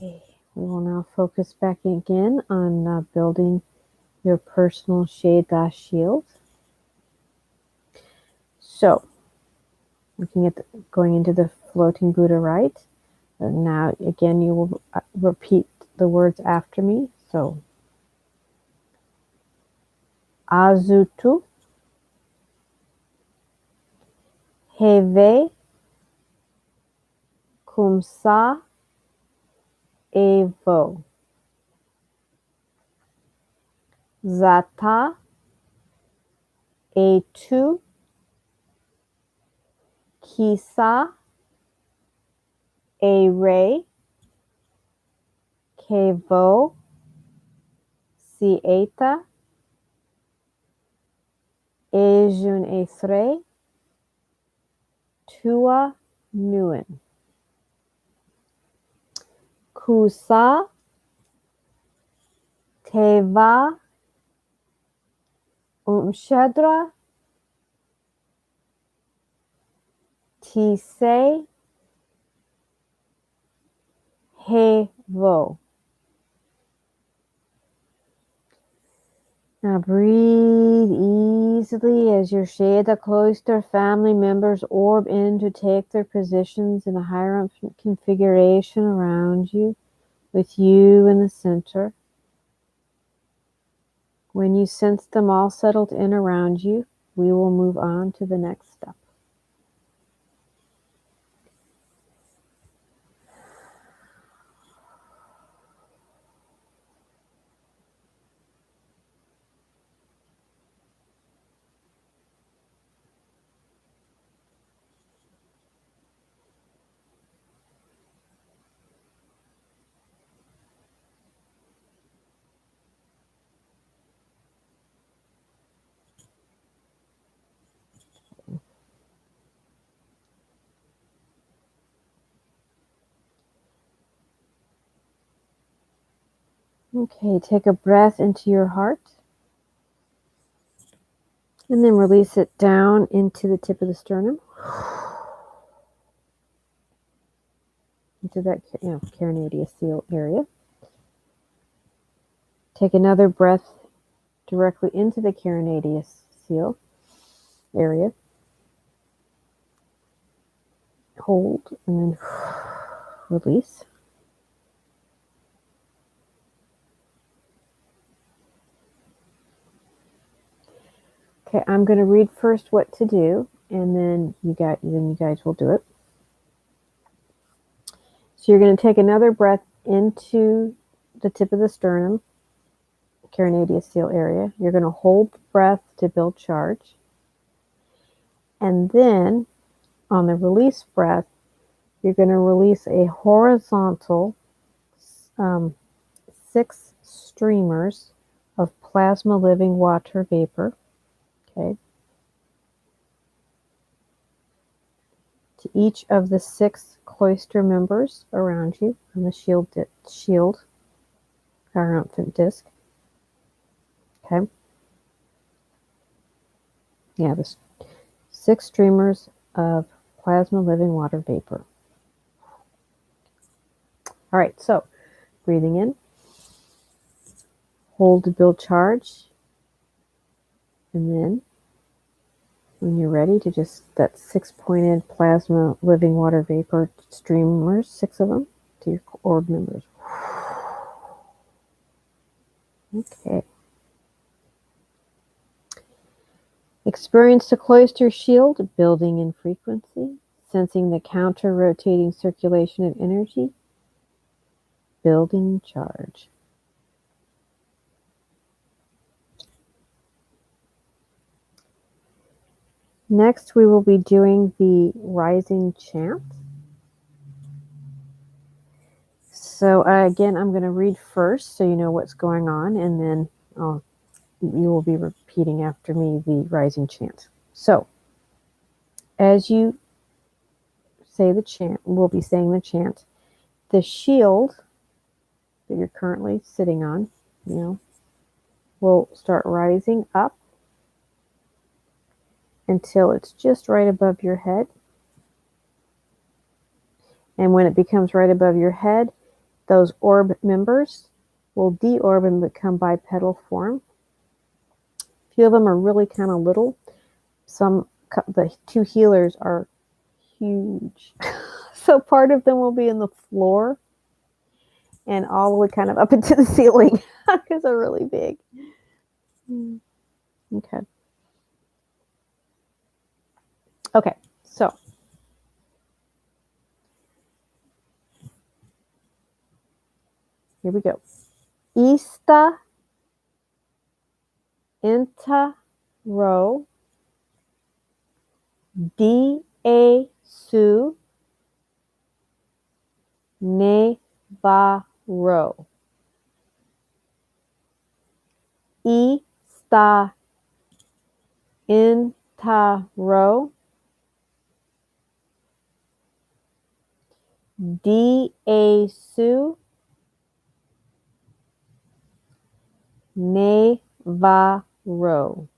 Okay, we will now focus back again on building your personal O'She shield. So, looking at going into the floating Buddha right. And now again, you will repeat the words after me. So, Azutu, Heve, Kumsa, Evo, Zata, Etu, Kisa, Ere, Kevo, Sieta, Ejun Ethre, Tua Nuin, Kusa, Teva, Umshadra, Tise, Hevo. Now breathe easily as your Sheda Cloister family members orb in to take their positions in a hierophant configuration around you, with you in the center. When you sense them all settled in around you, we will move on to the next step. Okay, take a breath into your heart. And then release it down into the tip of the sternum. Into that carinatus seal area. Take another breath directly into the carinatus seal area. Hold and then release. Okay, I'm going to read first what to do, and then you guys will do it. So you're going to take another breath into the tip of the sternum, carinadeoceal area. You're going to hold the breath to build charge. And then on the release breath, you're going to release a horizontal 6 streamers of plasma living water vapor. Okay. To each of the 6 cloister members around you on the shield triumphant disc. Okay. Yeah, the 6 streamers of plasma living water vapor. All right, so breathing in, hold to build charge, and then when you're ready to just that 6-pointed plasma living water vapor streamers, 6 of them, to your orb members. Okay. Experience the cloister shield building in frequency, sensing the counter-rotating circulation of energy, building charge. Next, we will be doing the rising chant. So again, I'm going to read first so you know what's going on, and then you will be repeating after me the rising chant. So as you say the chant, we'll be saying the chant, the shield that you're currently sitting on, will start rising up until it's just right above your head. And when it becomes right above your head, those orb members will deorb and become bipedal form. A few of them are really kind of little. The 2 healers are huge. So part of them will be in the floor and all the way kind of up into the ceiling because they're really big. Okay. Okay, so here we go. Ista, Inta, Ro, D-A, Su, Ne, Va, Ro. Ista, Inta, Ro, D-A, Su, Ne, Va, Ro.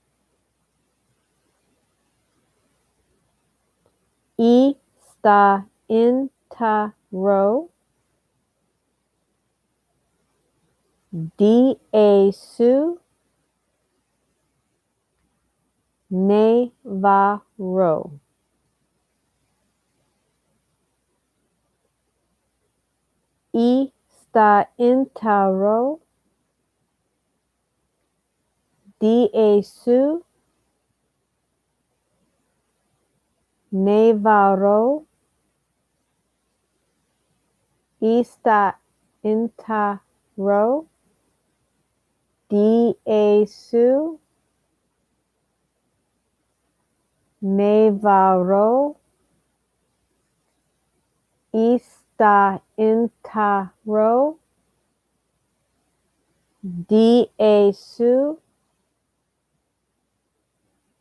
Ista, Inta, Ro, D-A, Su, Ne, Va, Ro. Ista, Inta, Ro, D-A, Su, Ne, Va, Ro. Ista, Inta, Ro, D-A, Su, Ne, Va, Ro. Ista, Inta, Ro, D-A, Su,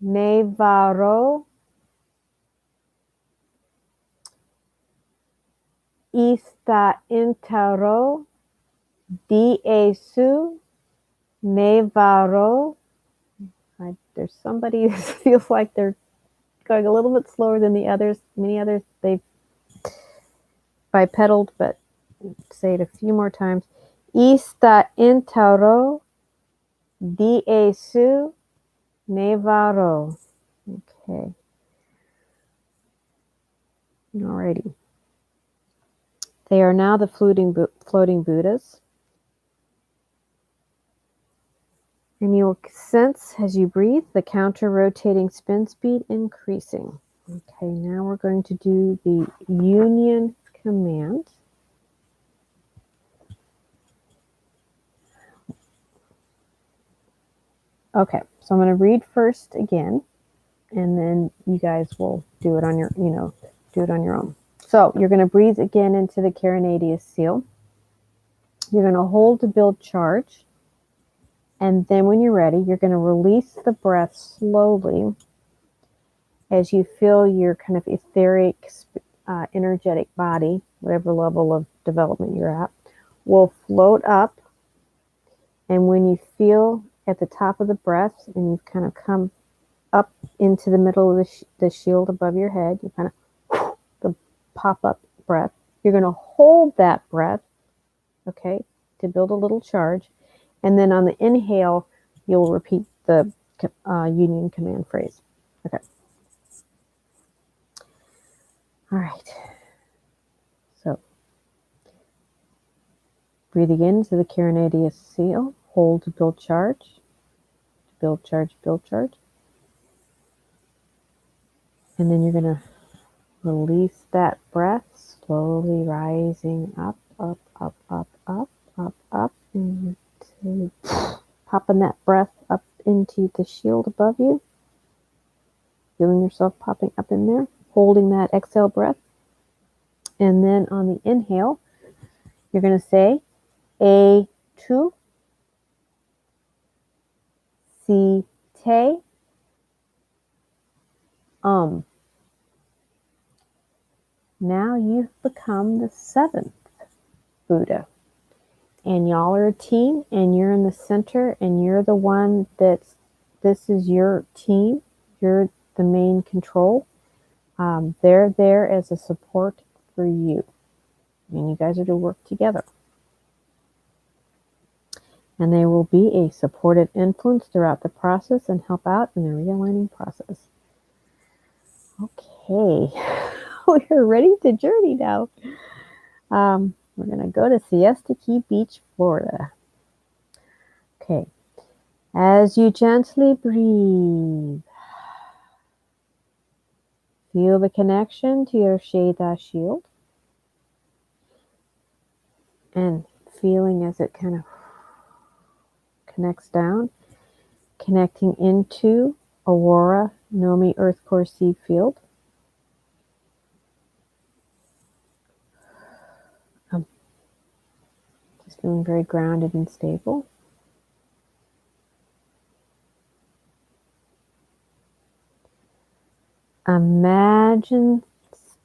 Ne, Va, Ro. Ista, Inta, Ro, D-A, Su, Ne, Va, Ro. There's somebody who feels like they're going a little bit slower than the others. Many others, they've bipedaled, but say it a few more times. Ista, Inta, Ro, D-A, Su, Ne, Va, Ro. Okay. Alrighty. They are now the floating Buddhas. And you'll sense as you breathe the counter-rotating spin speed increasing. Okay, now we're going to do the union command. Okay, so I'm going to read first again, and then you guys will do it on your, do it on your own. So you're going to breathe again into the carinatus seal. You're going to hold to build charge. And then when you're ready, you're going to release the breath slowly as you feel your kind of etheric, energetic body, whatever level of development you're at, will float up. And when you feel at the top of the breath and you've kind of come up into the middle of the shield above your head, you kind of the pop-up breath. You're going to hold that breath, okay, to build a little charge. And then on the inhale, you'll repeat the union command phrase. Okay. All right. So breathe again into the carinatus seal. Hold to build charge. Build charge, build charge. And then you're going to release that breath, slowly rising up, up, up, up, up, up, up, into popping that breath up into the shield above you. Feeling yourself popping up in there, holding that exhale breath. And then on the inhale, you're going to say A2, C, Te, Now you've become the seventh Buddha. And y'all are a team, and you're in the center, and you're the one this is your team. You're the main control. They're there as a support for you. And you guys are to work together. And they will be a supportive influence throughout the process and help out in the realigning process. Okay, we're ready to journey now. We're going to go to Siesta Key Beach, Florida. Okay, as you gently breathe, feel the connection to your O'She Wha shield. And feeling as it kind of connects down, connecting into Aurora Nomi Earth Core Seed Field. Just feeling very grounded and stable. Imagine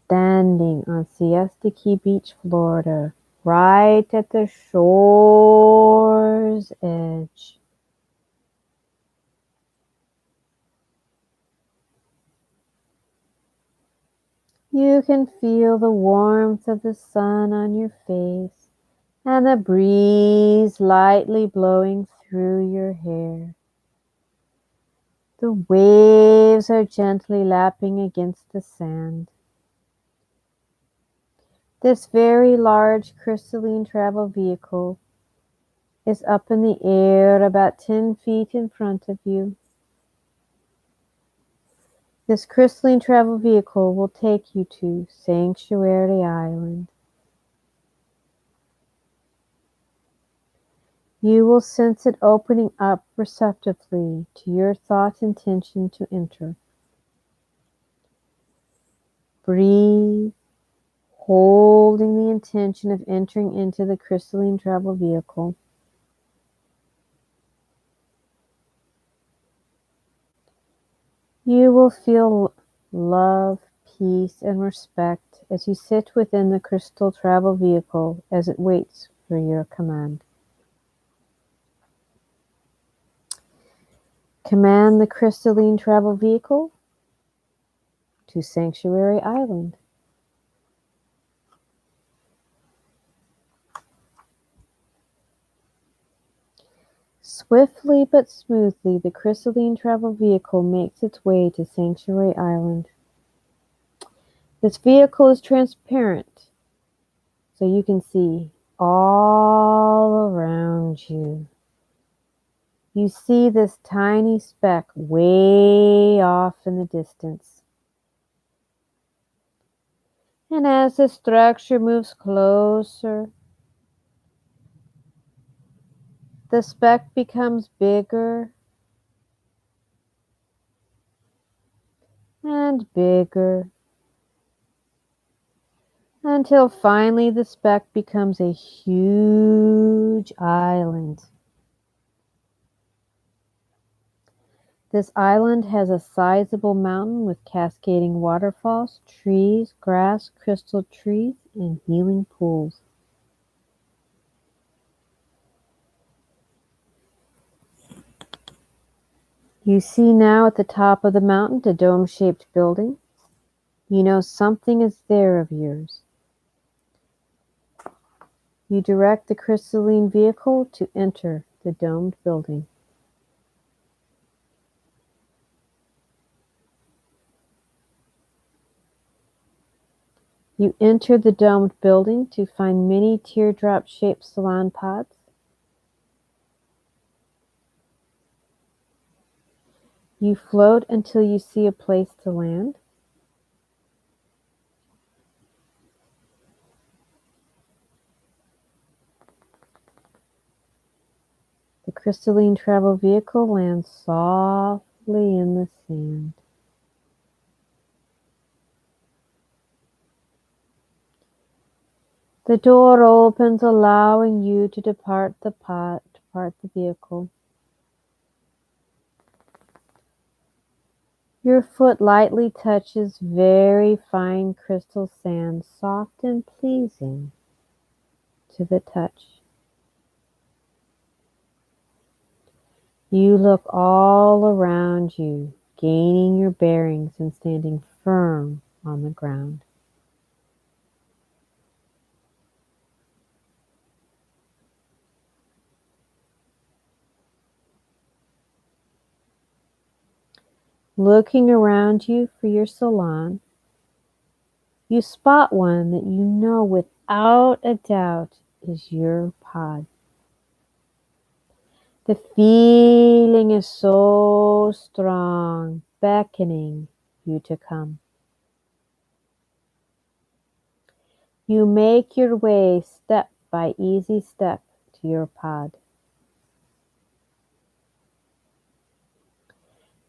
standing on Siesta Key Beach, Florida, right at the shore's edge. You can feel the warmth of the sun on your face and the breeze lightly blowing through your hair. The waves are gently lapping against the sand. This very large crystalline travel vehicle is up in the air about 10 feet in front of you. This crystalline travel vehicle will take you to Sanctuary Island. You will sense it opening up receptively to your thought intention to enter. Breathe, holding the intention of entering into the crystalline travel vehicle. You will feel love, peace, and respect as you sit within the crystal travel vehicle as it waits for your command. Command the crystalline travel vehicle to Sanctuary Island. Swiftly but smoothly, the crystalline travel vehicle makes its way to Sanctuary Island. This vehicle is transparent, so you can see all around you. You see this tiny speck way off in the distance. And as the structure moves closer, the speck becomes bigger and bigger until finally the speck becomes a huge island. This island has a sizable mountain with cascading waterfalls, trees, grass, crystal trees, and healing pools. You see now at the top of the mountain a dome-shaped building. You know something is there of yours. You direct the crystalline vehicle to enter the domed building. You enter the domed building to find many teardrop-shaped salon pods. You float until you see a place to land. The crystalline travel vehicle lands softly in the sand. The door opens, allowing you to depart the vehicle. Your foot lightly touches very fine crystal sand, soft and pleasing to the touch. You look all around you, gaining your bearings and standing firm on the ground. Looking around you for your salon, you spot one that you know without a doubt is your pod. The feeling is so strong, beckoning you to come. You make your way step by easy step to your pod.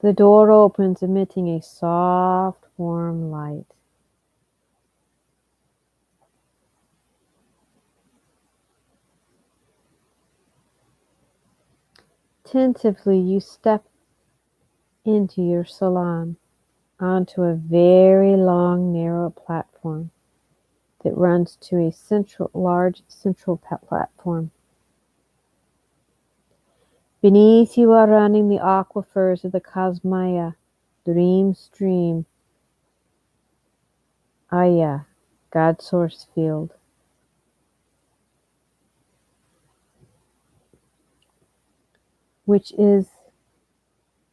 The door opens, emitting a soft, warm light. Tentatively, you step into your salon onto a very long, narrow platform that runs to a large central platform. Beneath you are running the aquifers of the Cosmaya, dream stream, Aya, God source field. Which is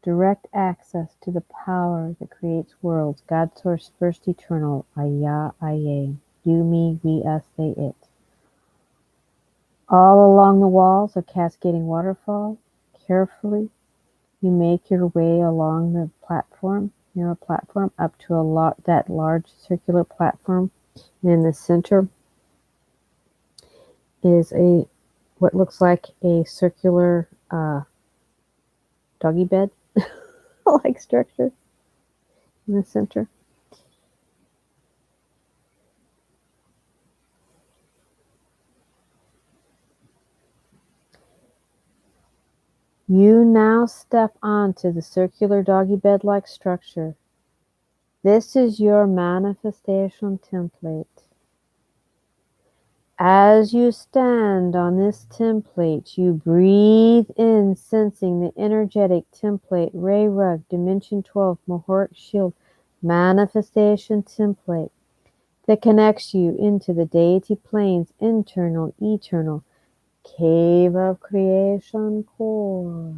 direct access to the power that creates worlds, God source first eternal, Aya, Aye, you, me, we, us, they, it. All along the walls, a cascading waterfall. Carefully, you make your way along the platform, narrow platform, up to that large circular platform. And in the center is what looks like a circular doggy bed like structure in the center. You now step onto the circular doggy bed-like structure. This is your manifestation template. As you stand on this template, you breathe in, sensing the energetic template, Ray Rug, Dimension 12, Mahoric Shield, manifestation template that connects you into the deity plane's internal, eternal cave of creation core.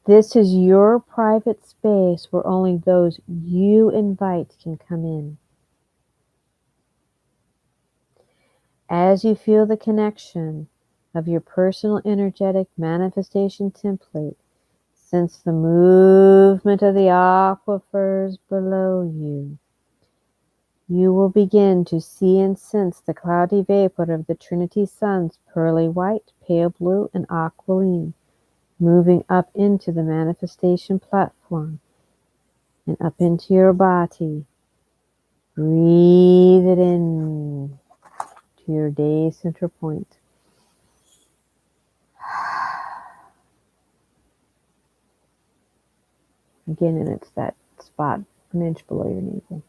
This is your private space where only those you invite can come in. As you feel the connection, of your personal energetic manifestation template. Sense the movement of the aquifers below you. You will begin to see and sense the cloudy vapor of the Trinity Suns, pearly white, pale blue, and aqualine, moving up into the manifestation platform and up into your body. Breathe it in to your day center point. Again, and it's that spot an inch below your navel.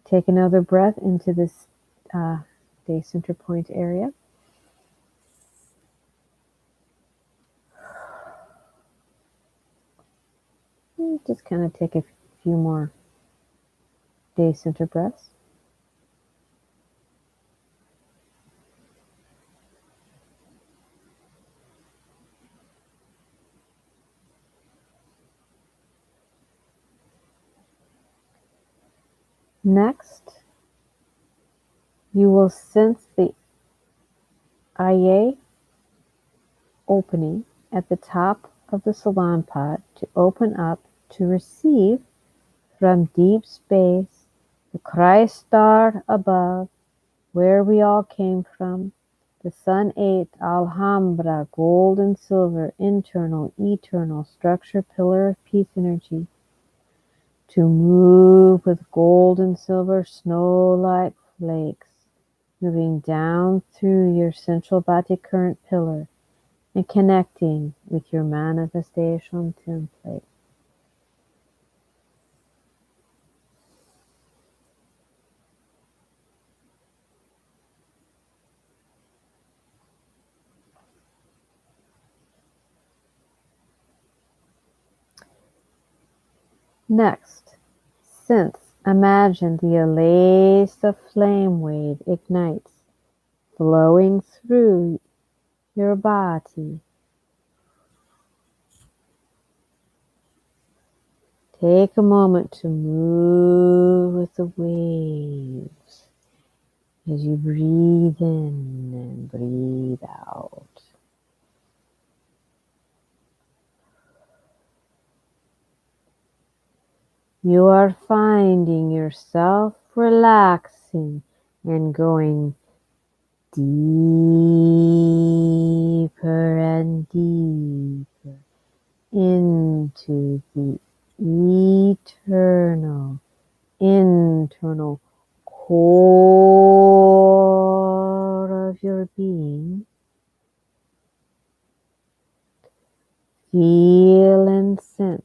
Take another breath into this day center point area. Just kind of take a few more day center breaths. Next, you will sense the Aye opening at the top of the salon pot to open up to receive from deep space the Christ star above, where we all came from, the Sun 8 Alhambra, gold and silver, internal, eternal structure, pillar of peace energy, to move with gold and silver snow-like flakes, moving down through your central body current pillar and connecting with your manifestation template. Next, imagine the Alesa flame wave ignites, flowing through your body. Take a moment to move with the waves as you breathe in and breathe out. You are finding yourself relaxing and going deeper and deeper into the eternal, internal core of your being. Feel and sense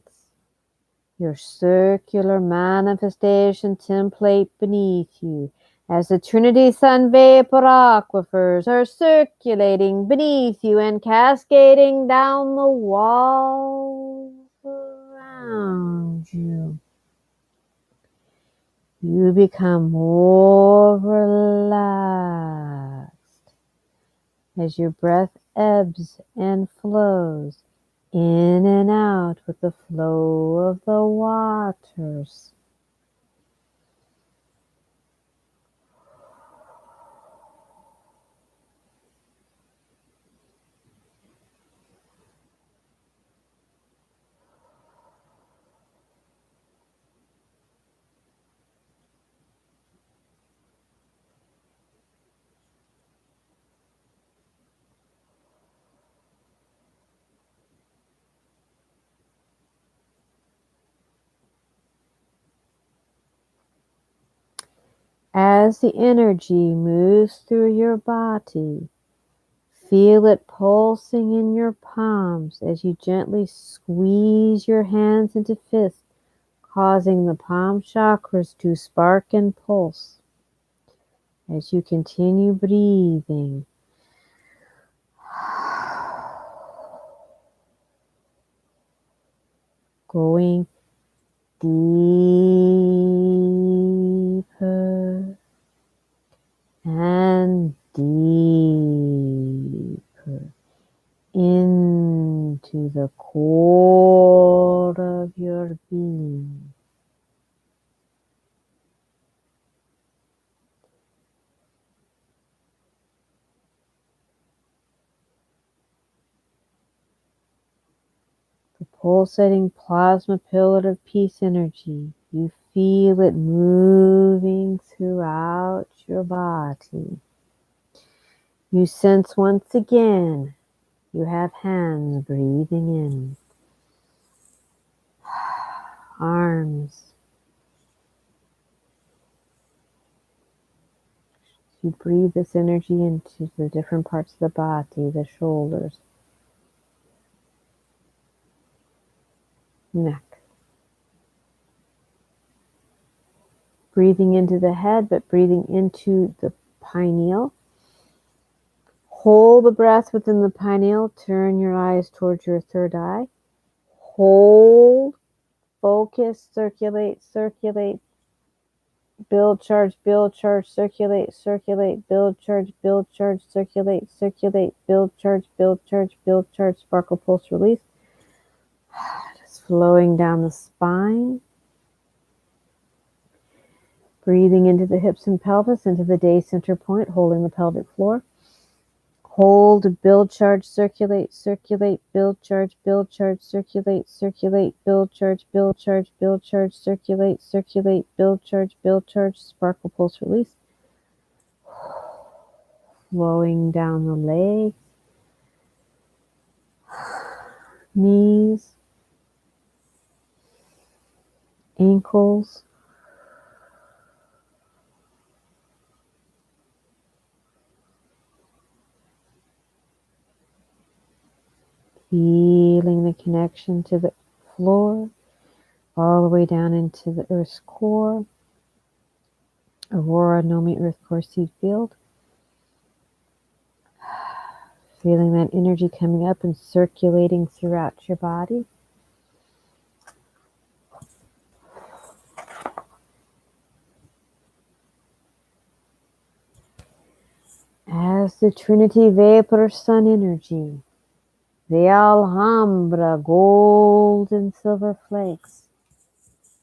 your circular manifestation template beneath you as the Trinity Sun vapor aquifers are circulating beneath you and cascading down the walls around you. You become more relaxed as your breath ebbs and flows in and out with the flow of the waters. As the energy moves through your body, feel it pulsing in your palms as you gently squeeze your hands into fists, causing the palm chakras to spark and pulse. As you continue breathing, going deeper and deeper into the core of your being. the pulsating plasma pillar of peace energy. You feel it moving throughout your body. You sense once again you have hands breathing in, arms. You breathe this energy into the different parts of the body, the shoulders, neck. Breathing into the head, but breathing into the pineal. Hold the breath within the pineal. Turn your eyes towards your third eye. Hold, focus, circulate, circulate. Build, charge, circulate, circulate, build, charge, circulate, circulate, build, charge, sparkle, pulse, release. Just flowing down the spine. Breathing into the hips and pelvis, into the day center point, holding the pelvic floor. Hold, build, charge, circulate, circulate, build, charge, circulate, circulate, build, charge, circulate, circulate, build, charge, sparkle, pulse, release. Flowing down the legs, knees, ankles, feeling the connection to the floor, all the way down into the Earth's core, Aurora Nomi Earth Core Seed Field. Feeling that energy coming up and circulating throughout your body. As the Trinity Vapor Sun energy, the Alhambra gold and silver flakes,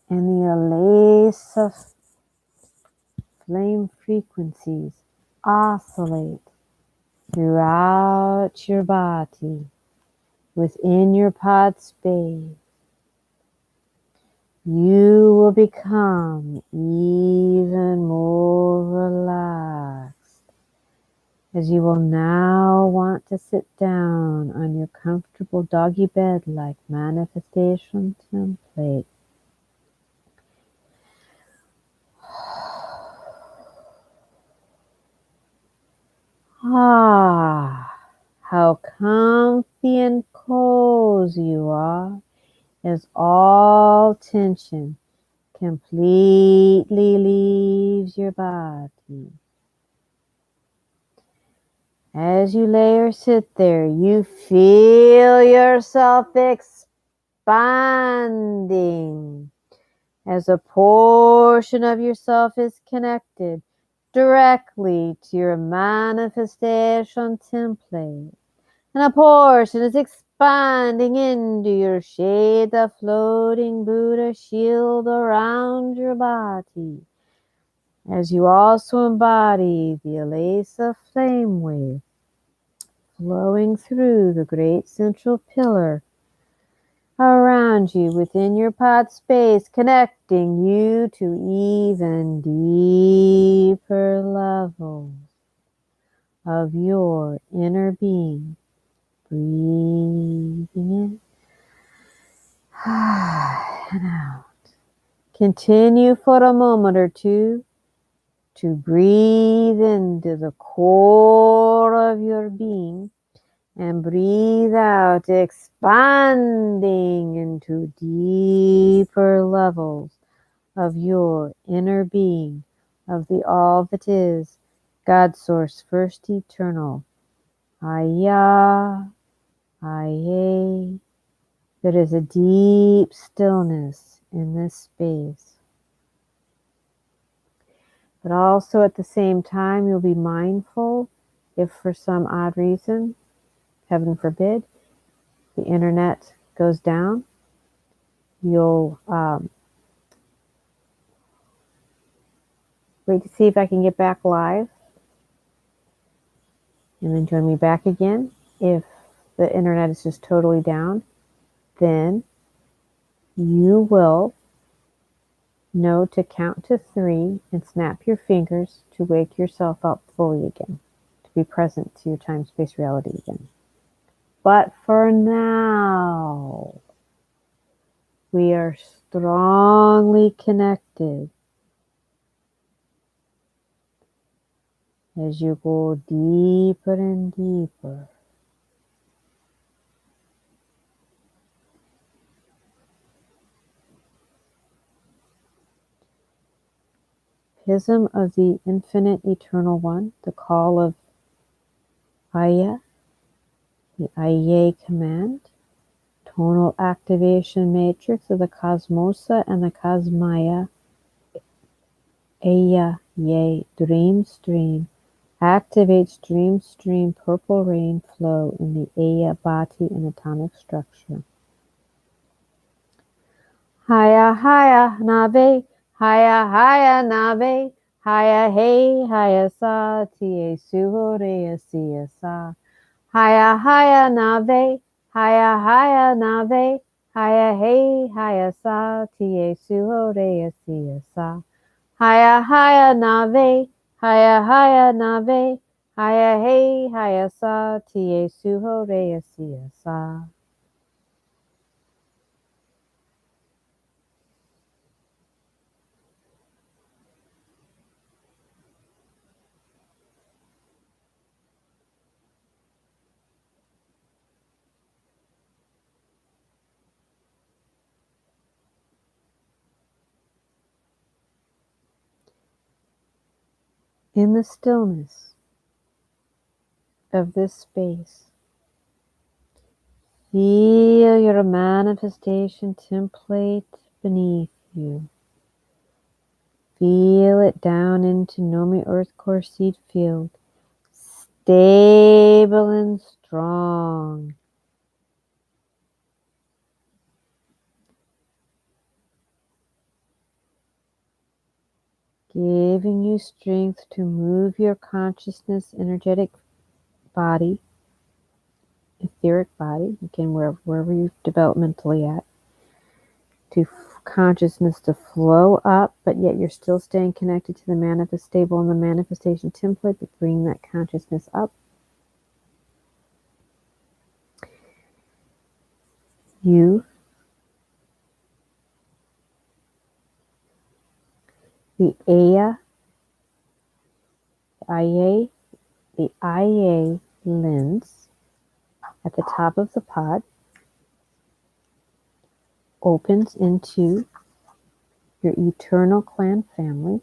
and the Alesa flame frequencies oscillate throughout your body, within your pod space, you will become even more relaxed, as you will now want to sit down on your comfortable doggy bed-like manifestation template. How comfy and cozy you are, as all tension completely leaves your body. As you lay or sit there, you feel yourself expanding, as a portion of yourself is connected directly to your manifestation template, and a portion is expanding into your shade, the floating Buddha shield around your body, as you also embody the Alesa flame wave flowing through the great central pillar around you within your pod space, connecting you to even deeper levels of your inner being. Breathing in and out. Continue for a moment or two to breathe into the core of your being and breathe out, expanding into deeper levels of your inner being, of the all that is, God Source, first eternal. Ma-sha-Ya, Ma-sha-Ya. There is a deep stillness in this space. But also at the same time, you'll be mindful if for some odd reason, heaven forbid, the internet goes down. You'll wait to see if I can get back live, and then join me back again if the internet is just totally down. then you will know to count to 3 and snap your fingers to wake yourself up fully again, to be present to your time-space reality again. But for now, we are strongly connected as you go deeper and deeper. Pism of the Infinite Eternal One, the call of Aya, the Aya command, tonal activation matrix of the Cosmosa and the Cosmaya, Aya, Ye, dream stream, activates dream stream purple rain flow in the Aya body and atomic structure. Haya, haya, nave, haya, haya, nave, haya, hey, haya, sa, tie, suhore, siya, sa. Haya, haya, nave, haya, haya, nave, haya, hey, haya, sa, tie, suhore, siya, sa. Haya, haya, nave, haya, haya, nave, haya, hey, haya, sa, tie, suhore, siya, sa. In the stillness of this space, feel your manifestation template beneath you. Feel it down into Nomi Earth Core Seed Field, stable and strong. Giving you strength to move your consciousness, energetic body, etheric body, again, wherever you're developmentally at, to consciousness to flow up, but yet you're still staying connected to the manifest stable and the manifestation template, but bring that consciousness up. You, the Aya, the IA lens at the top of the pod opens into your eternal clan family.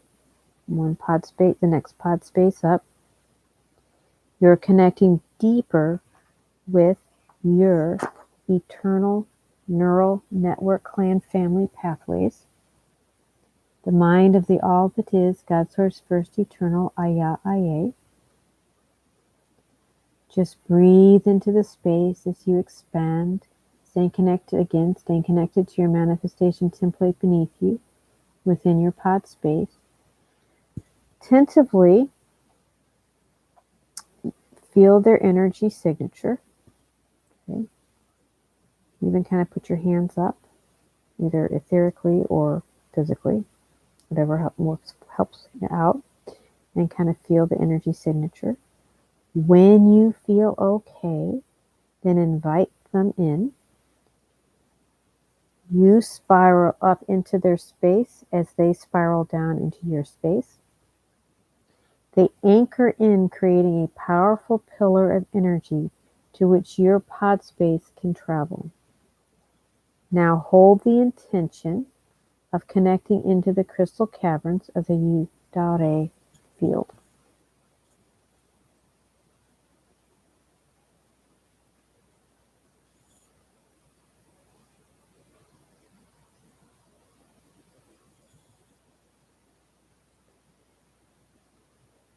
One pod space, the next pod space up. You're connecting deeper with your eternal neural network clan family pathways. The mind of the all that is, God Source First Eternal Aya Aya. Just breathe into the space as you expand, staying connected to your manifestation template beneath you, within your pod space. Tentatively feel their energy signature. Okay. Even kind of put your hands up, either etherically or physically, whatever helps you out, and kind of feel the energy signature. When you feel okay, then invite them in. You spiral up into their space as they spiral down into your space. They anchor in, creating a powerful pillar of energy to which your pod space can travel. Now hold the intention of connecting into the crystal caverns of the Yudare field.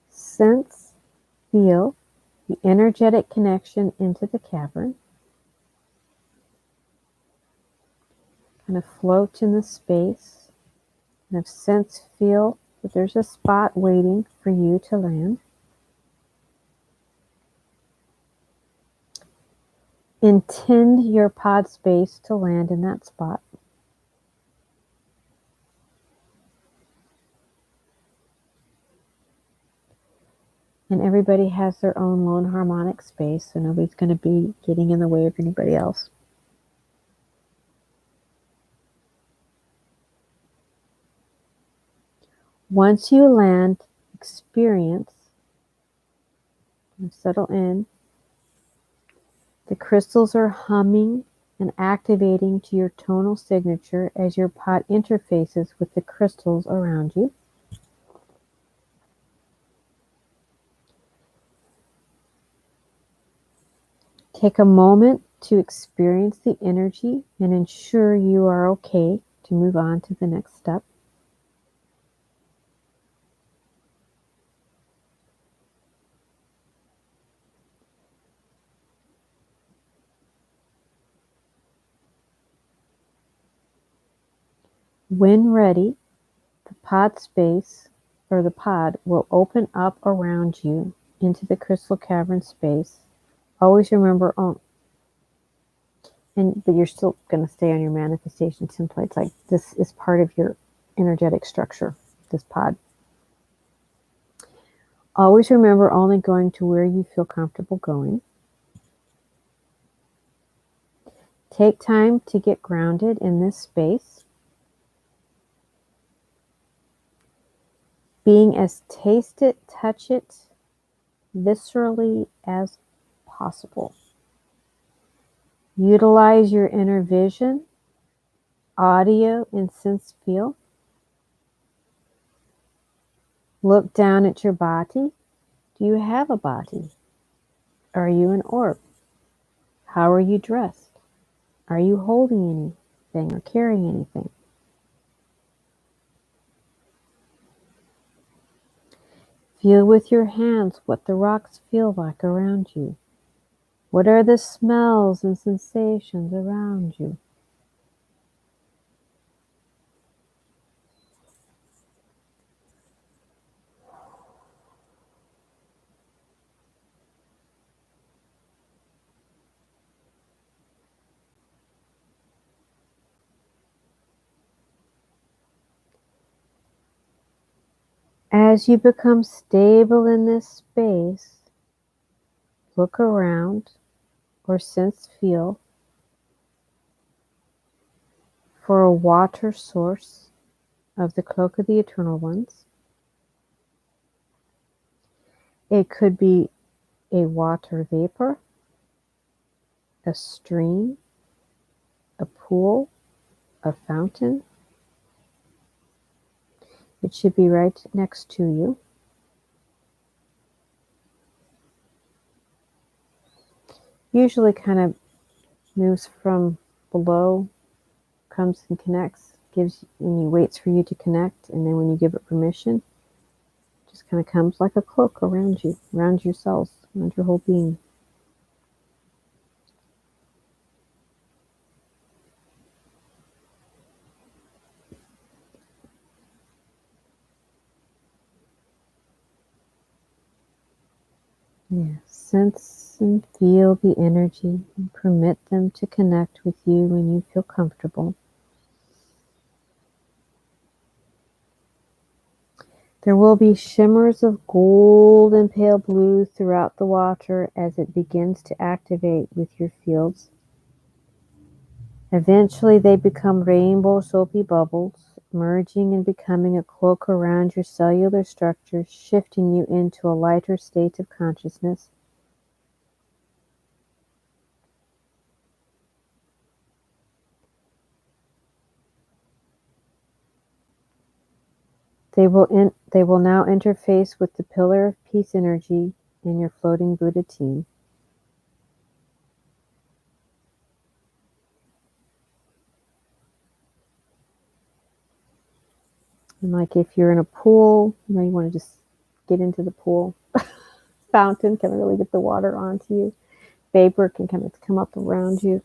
Sense, feel the energetic connection into the cavern. Kind of float in the space. Kind of sense, feel that there's a spot waiting for you to land. intend your pod space to land in that spot. And everybody has their own lone harmonic space, so nobody's going to be getting in the way of anybody else. Once you land, experience and settle in. The crystals are humming and activating to your tonal signature as your pod interfaces with the crystals around you. Take a moment to experience the energy and ensure you are okay to move on to the next step. When ready, the pod space or the pod will open up around you into the crystal cavern space. Always remember, but you're still going to stay on your manifestation templates. Like, this is part of your energetic structure, this pod. Always remember only going to where you feel comfortable going. Take time to get grounded in this space. Being as taste it, touch it, viscerally as possible. Utilize your inner vision, audio, and sense feel. Look down at your body. Do you have a body? Are you an orb? How are you dressed? Are you holding anything or carrying anything? Feel with your hands what the rocks feel like around you. What are the smells and sensations around you? As you become stable in this space, look around or sense feel for a water source of the cloak of the eternal ones. It could be a water vapor, a stream, a pool, a fountain. It should be right next to you. Usually kind of moves from below, comes and connects, and he waits for you to connect, and then when you give it permission, just kind of comes like a cloak around you, around your cells, around your whole being. Yeah, sense and feel the energy and permit them to connect with you when you feel comfortable. There will be shimmers of gold and pale blue throughout the water as it begins to activate with your fields. Eventually they become rainbow soapy bubbles, merging and becoming a cloak around your cellular structure, shifting you into a lighter state of consciousness. They will now interface with the pillar of peace energy in your floating Buddha team. And like if you're in a pool, you want to just get into the pool. Fountain can really get the water onto you. Vapor can kind of come up around you.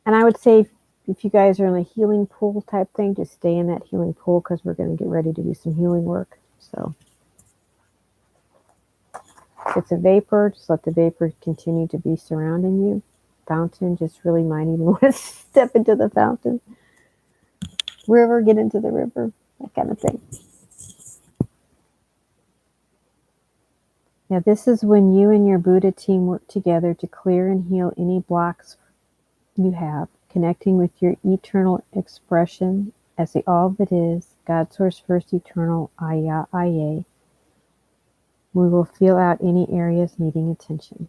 And I would say if you guys are in a healing pool type thing, just stay in that healing pool because we're going to get ready to do some healing work. So If it's a vapor, just let the vapor continue to be surrounding you. Fountain, just really might even want to step into the fountain. River, get into the river, that kind of thing. Now, this is when you and your Buddha team work together to clear and heal any blocks you have, connecting with your eternal expression as the all that is, God Source First Eternal, Aya, Aye. We will feel out any areas needing attention.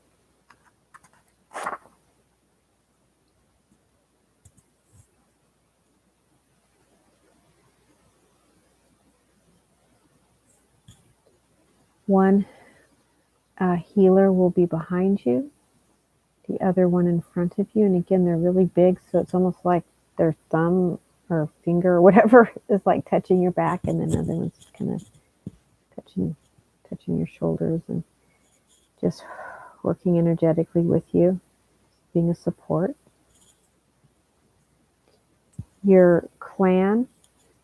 One healer will be behind you, the other one in front of you. And again, they're really big, so it's almost like their thumb or finger or whatever is like touching your back, and then the other one's kind of touching your shoulders and just working energetically with you, being a support. Your clan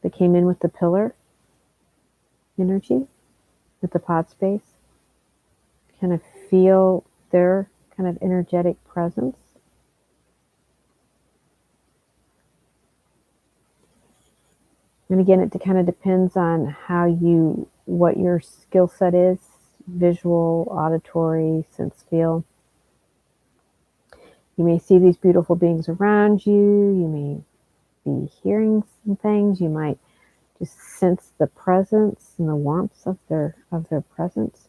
that came in with the pillar energy, with the pod space, kind of feel their kind of energetic presence. And again, it kind of depends on what your skill set is, visual, auditory, sense, feel. You may see these beautiful beings around you. You may be hearing some things. You might just sense the presence and the warmth of their presence.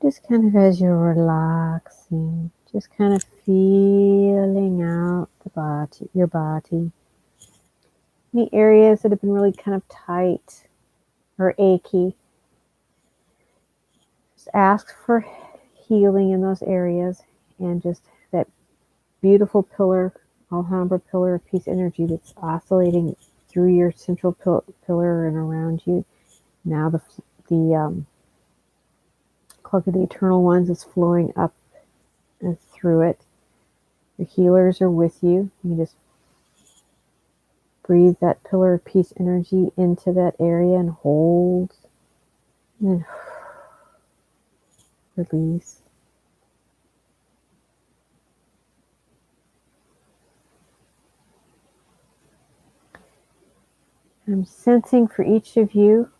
Just kind of as you're relaxing, just kind of feeling out your body. Any areas that have been really kind of tight or achy, just ask for healing in those areas, and just that beautiful pillar, Alhambra pillar of peace energy that's oscillating through your central pillar and around you. Now the cloak of the eternal ones is flowing up and through it. Your healers are with you. You just breathe that pillar of peace energy into that area and hold. And release. I'm sensing for each of you,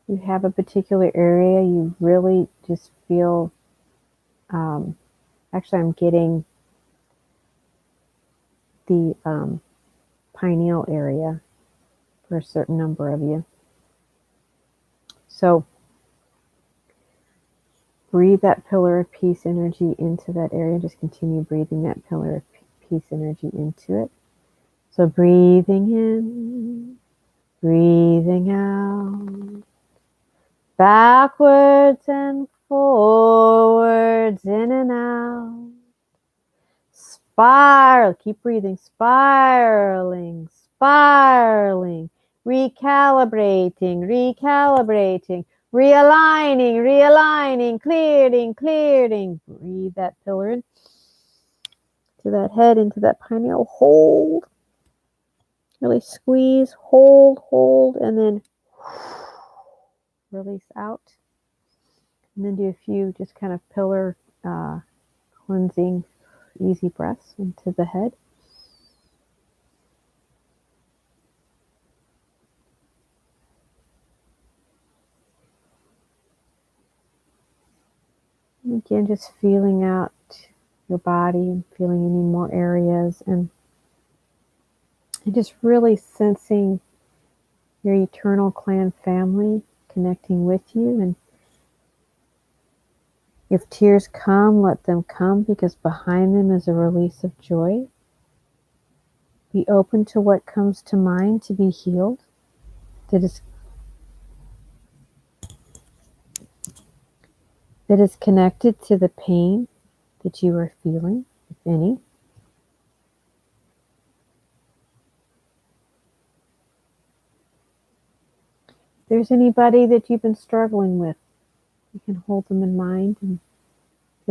you have a particular area you really just feel, actually I'm getting the pineal area for a certain number of you. So breathe that pillar of peace energy into that area. Just continue breathing that pillar of peace energy into it. So breathing in, breathing out, backwards and forwards, in and out. Spiral, keep breathing, spiraling, spiraling, recalibrating, realigning, clearing. Breathe that pillar in to that head, into that pineal. Hold. Really squeeze, hold, and then release out. And then do a few just kind of pillar cleansing, easy breaths into the head. And again, just feeling out your body and feeling any more areas, and just really sensing your eternal clan family connecting with you. And if tears come, let them come, because behind them is a release of joy. Be open to what comes to mind to be healed, that is connected to the pain that you are feeling, if any. If there's anybody that you've been struggling with, you can hold them in mind and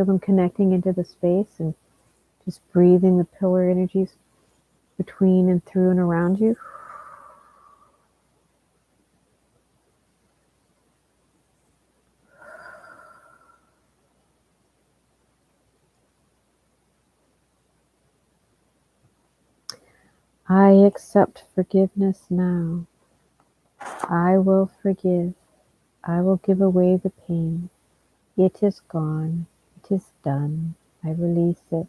Feel them connecting into the space and just breathing the pillar energies between and through and around you. I accept forgiveness now. I will forgive. I will give away the pain. It is gone. It is done. I release it.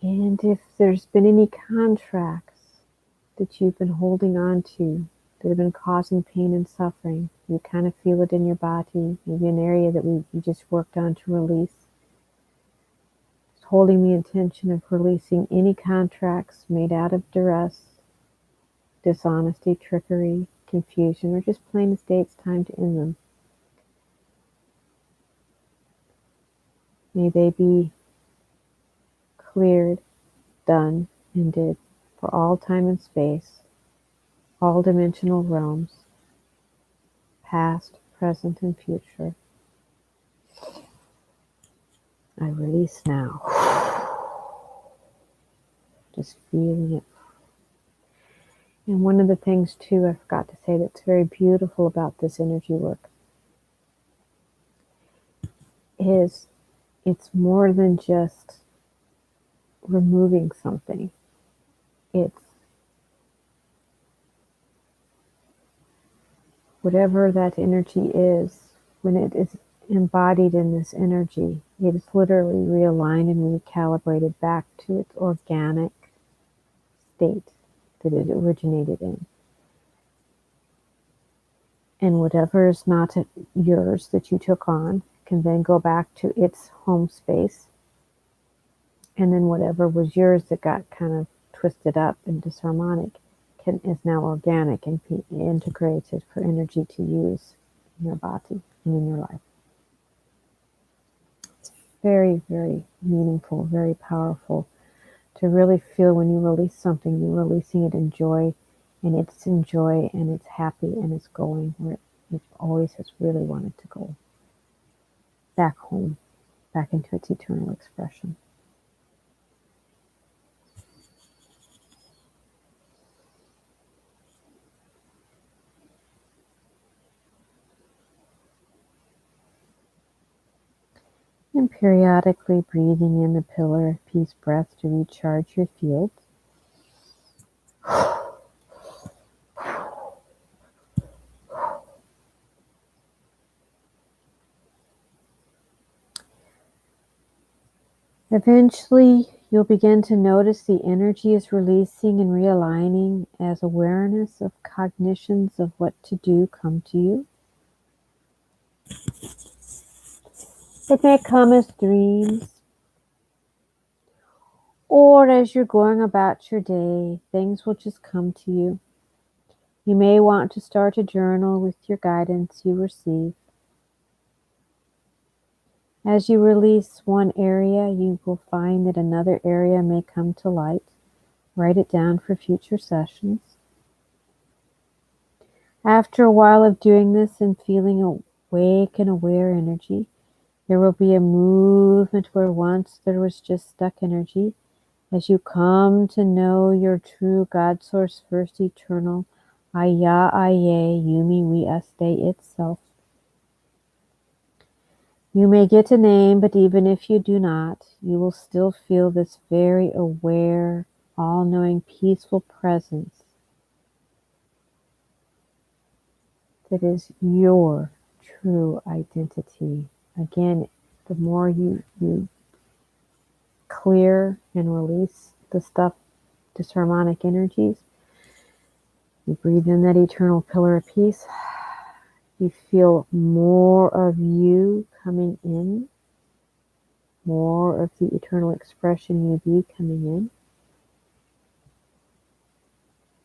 And if there's been any contracts that you've been holding on to that have been causing pain and suffering, you kind of feel it in your body, maybe an area that you just worked on to release. Just holding the intention of releasing any contracts made out of duress, dishonesty, trickery, confusion, or just plain as day it's time to end them. May they be cleared, done, ended for all time and space, all dimensional realms, past, present, and future. I release now. Just feeling it. And one of the things too, I forgot to say, that's very beautiful about this energy work is it's more than just removing something. It's whatever that energy is, when it is embodied in this energy, it is literally realigned and recalibrated back to its organic state that it originated in. And whatever is not yours that you took on can then go back to its home space. And then whatever was yours that got kind of twisted up and disharmonic is now organic and integrated for energy to use in your body and in your life. It's very, very meaningful, very powerful to really feel when you release something, you're releasing it in joy, and it's in joy and it's happy and it's going where it always has really wanted to go. Back home, back into its eternal expression. And periodically breathing in the pillar of peace breath to recharge your field. Eventually, you'll begin to notice the energy is releasing and realigning as awareness of cognitions of what to do come to you. It may come as dreams, or as you're going about your day, things will just come to you. You may want to start a journal with your guidance you receive. As you release one area, you will find that another area may come to light. Write it down for future sessions. After a while of doing this and feeling awake and aware energy, there will be a movement where once there was just stuck energy. As you come to know your true God Source First Eternal, Aya Aye Yumi We Este itself. You may get a name, but even if you do not, you will still feel this very aware, all-knowing, peaceful presence that is your true identity. Again, the more you clear and release the stuff, disharmonic energies, you breathe in that eternal pillar of peace. You feel more of you coming in, more of the eternal expression you be coming in.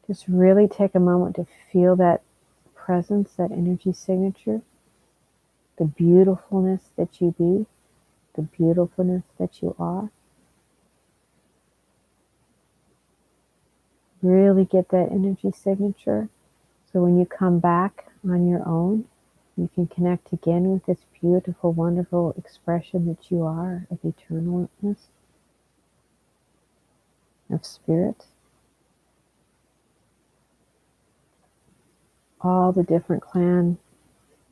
Just really take a moment to feel that presence, that energy signature, the beautifulness that you be. the beautifulness that you are. Really get that energy signature. So when you come back on your own, you can connect again with this beautiful, wonderful expression that you are of eternalness, of spirit. All the different clan,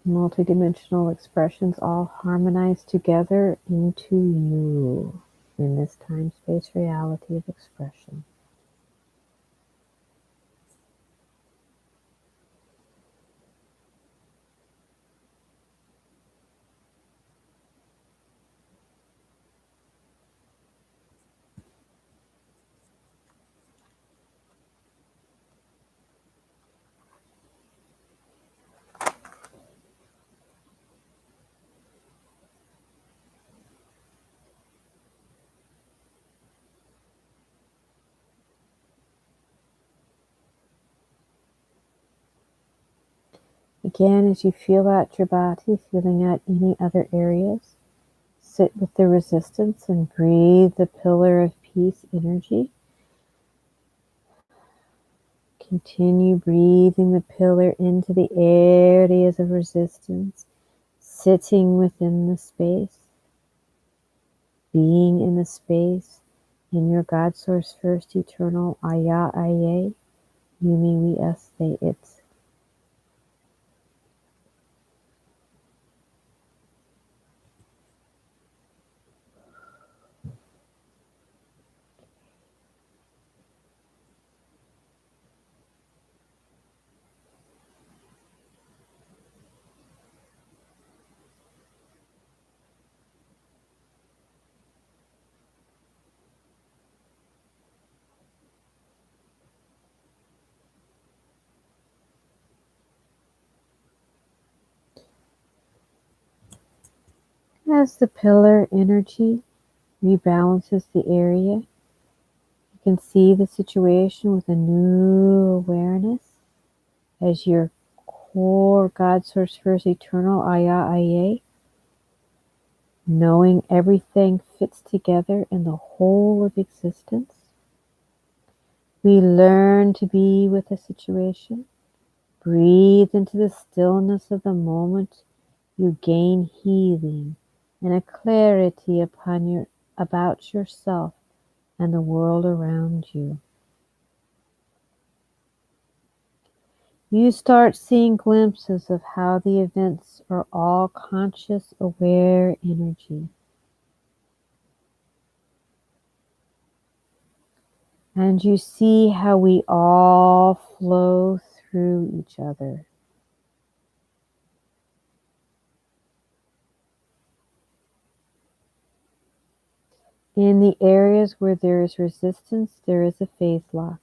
multidimensional expressions all harmonize together into you in this time-space reality of expression. Again, as you feel out your body, feeling out any other areas, sit with the resistance and breathe the pillar of peace energy. Continue breathing the pillar into the areas of resistance, sitting within the space, being in the space, in your God Source First Eternal Aya Aye, Yumi We Us They It. As the pillar energy rebalances the area, you can see the situation with a new awareness as your core God Source First Eternal Aya Aye, knowing everything fits together in the whole of existence. We learn to be with the situation. Breathe into the stillness of the moment. You gain healing and a clarity about yourself and the world around you. You start seeing glimpses of how the events are all conscious, aware energy. And you see how we all flow through each other. In the areas where there is resistance, there is a phase lock.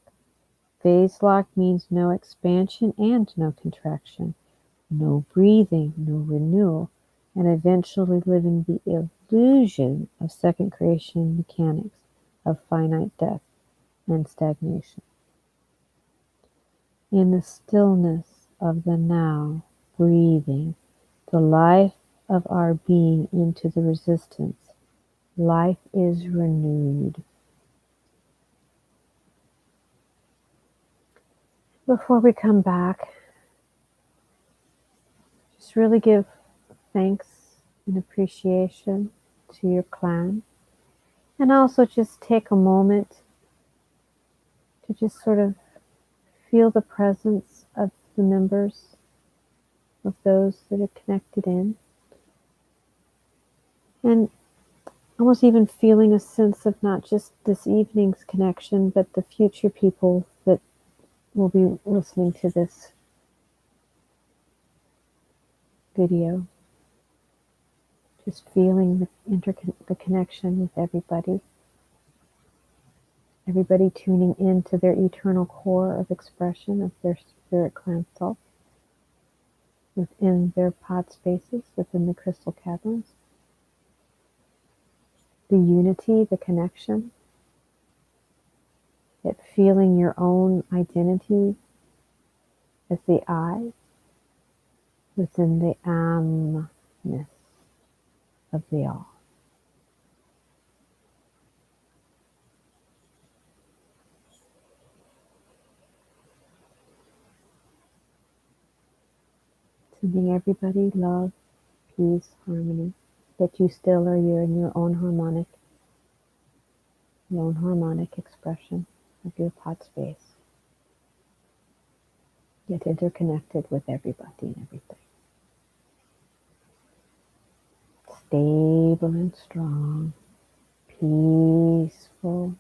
Phase lock means no expansion and no contraction, no breathing, no renewal, and eventually living the illusion of second creation mechanics of finite death and stagnation. In the stillness of the now, breathing the life of our being into the resistance, life is renewed. Before we come back, just really give thanks and appreciation to your clan. And also just take a moment to just sort of feel the presence of the members, of those that are connected in. And almost even feeling a sense of not just this evening's connection, but the future people that will be listening to this video. Just feeling the connection with everybody. Everybody tuning into their eternal core of expression of their spirit clan self within their pod spaces, within the crystal caverns. The unity, the connection, yet feeling your own identity as the I within the amness of the all. Sending everybody love, peace, harmony, that you still are you're in your own harmonic expression of your pod space, yet interconnected with everybody and everything. Stable and strong, peaceful,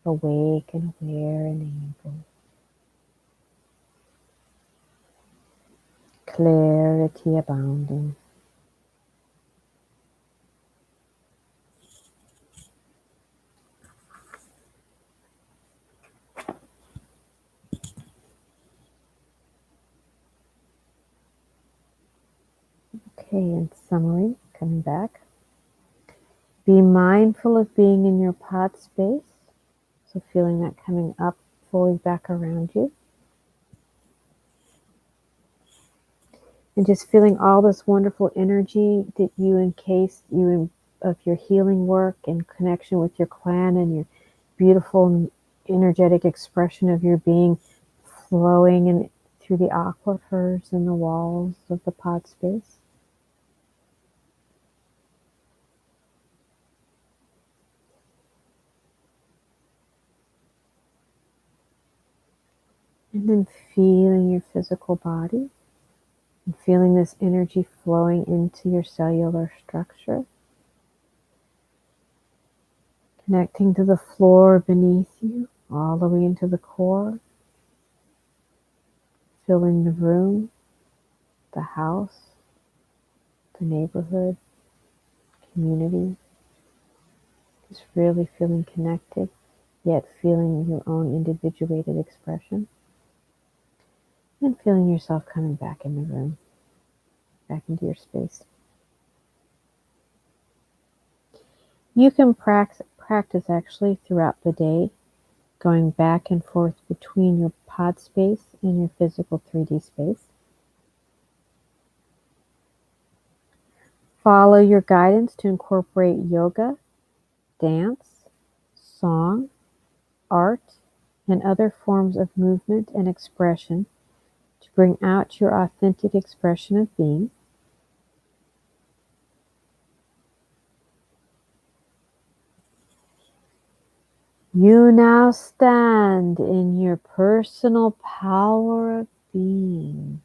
awake and aware and able. Clarity abounding. Okay, in summary, coming back. Be mindful of being in your pod space. So feeling that coming up fully back around you. And just feeling all this wonderful energy that you encase you of your healing work and connection with your clan and your beautiful energetic expression of your being flowing in through the aquifers and the walls of the pod space. And then feeling your physical body and feeling this energy flowing into your cellular structure. Connecting to the floor beneath you, all the way into the core. Filling the room, the house, the neighborhood, community. Just really feeling connected, yet feeling your own individuated expression. And feeling yourself coming back in the room, back into your space. You can practice actually throughout the day, going back and forth between your pod space and your physical 3D space. Follow your guidance to incorporate yoga, dance, song, art, and other forms of movement and expression to bring out your authentic expression of being. You now stand in your personal power of being.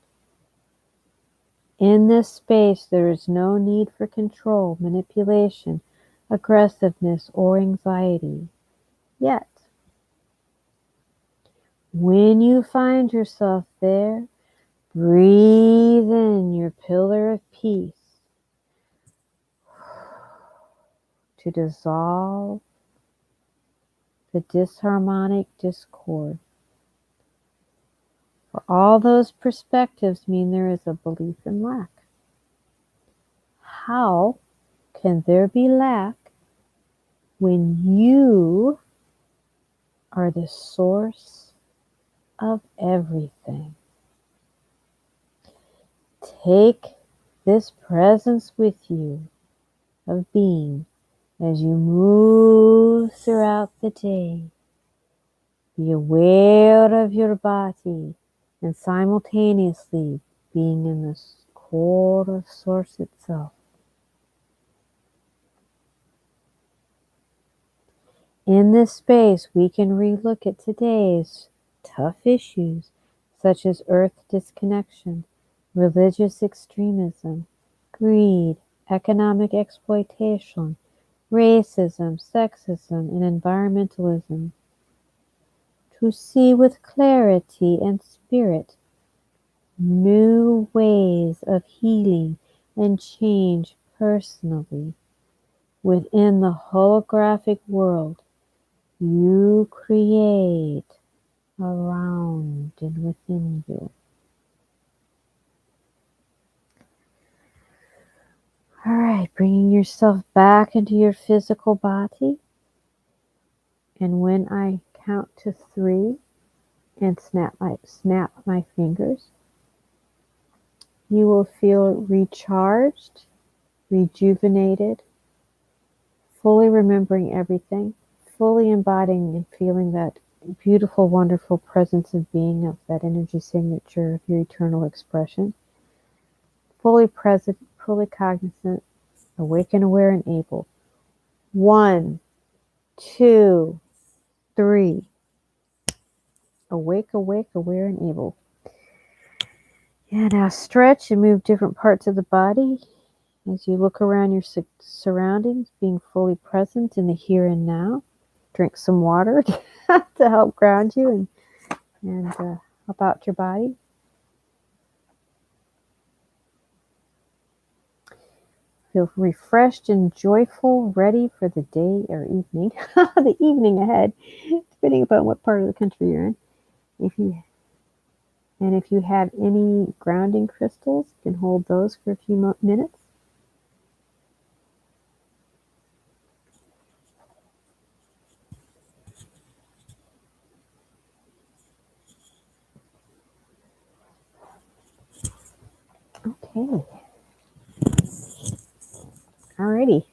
In this space, there is no need for control, manipulation, aggressiveness, or anxiety. Yet, when you find yourself there, breathe in your pillar of peace to dissolve the disharmonic discord. For all those perspectives mean there is a belief in lack. How can there be lack when you are the source of everything? Take this presence with you of being as you move throughout the day. Be aware of your body and simultaneously being in the core of Source itself. In this space, we can relook at today's tough issues such as earth disconnection, religious extremism, greed, economic exploitation, racism, sexism, and environmentalism, to see with clarity and spirit new ways of healing and change personally within the holographic world you create around and within you. All right, bringing yourself back into your physical body. And when I count to 3 and snap my fingers, you will feel recharged, rejuvenated, fully remembering everything, fully embodying and feeling that beautiful, wonderful presence of being, of that energy signature of your eternal expression. Fully present, fully cognizant, awake and aware and able. 1, 2, 3. Awake, awake, aware and able. Yeah, now stretch and move different parts of the body as you look around your surroundings, being fully present in the here and now. Drink some water to help ground you and help out your body. Feel refreshed and joyful, ready for the day or evening, the evening ahead, depending upon what part of the country you're in. If you have any grounding crystals, you can hold those for a few minutes. Okay. Alrighty.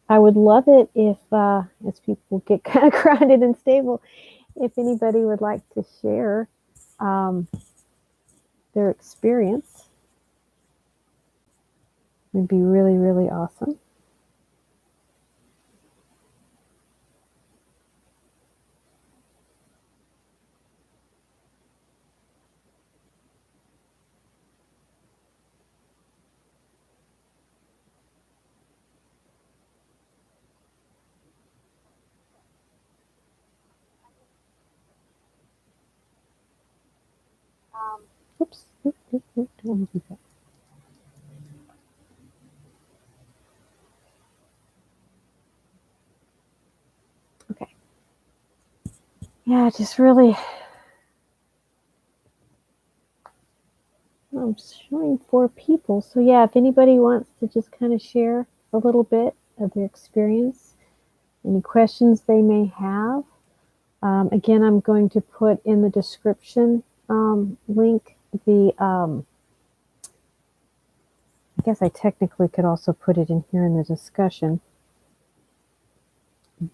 I would love it if, as people get kind of grounded and stable, if anybody would like to share their experience. It'd be really, really awesome. Oops. Okay. Yeah, just really, I'm showing 4 people. So yeah, if anybody wants to just kind of share a little bit of their experience, any questions they may have. Again, I'm going to put in the description link the, I guess I technically could also put it in here in the discussion,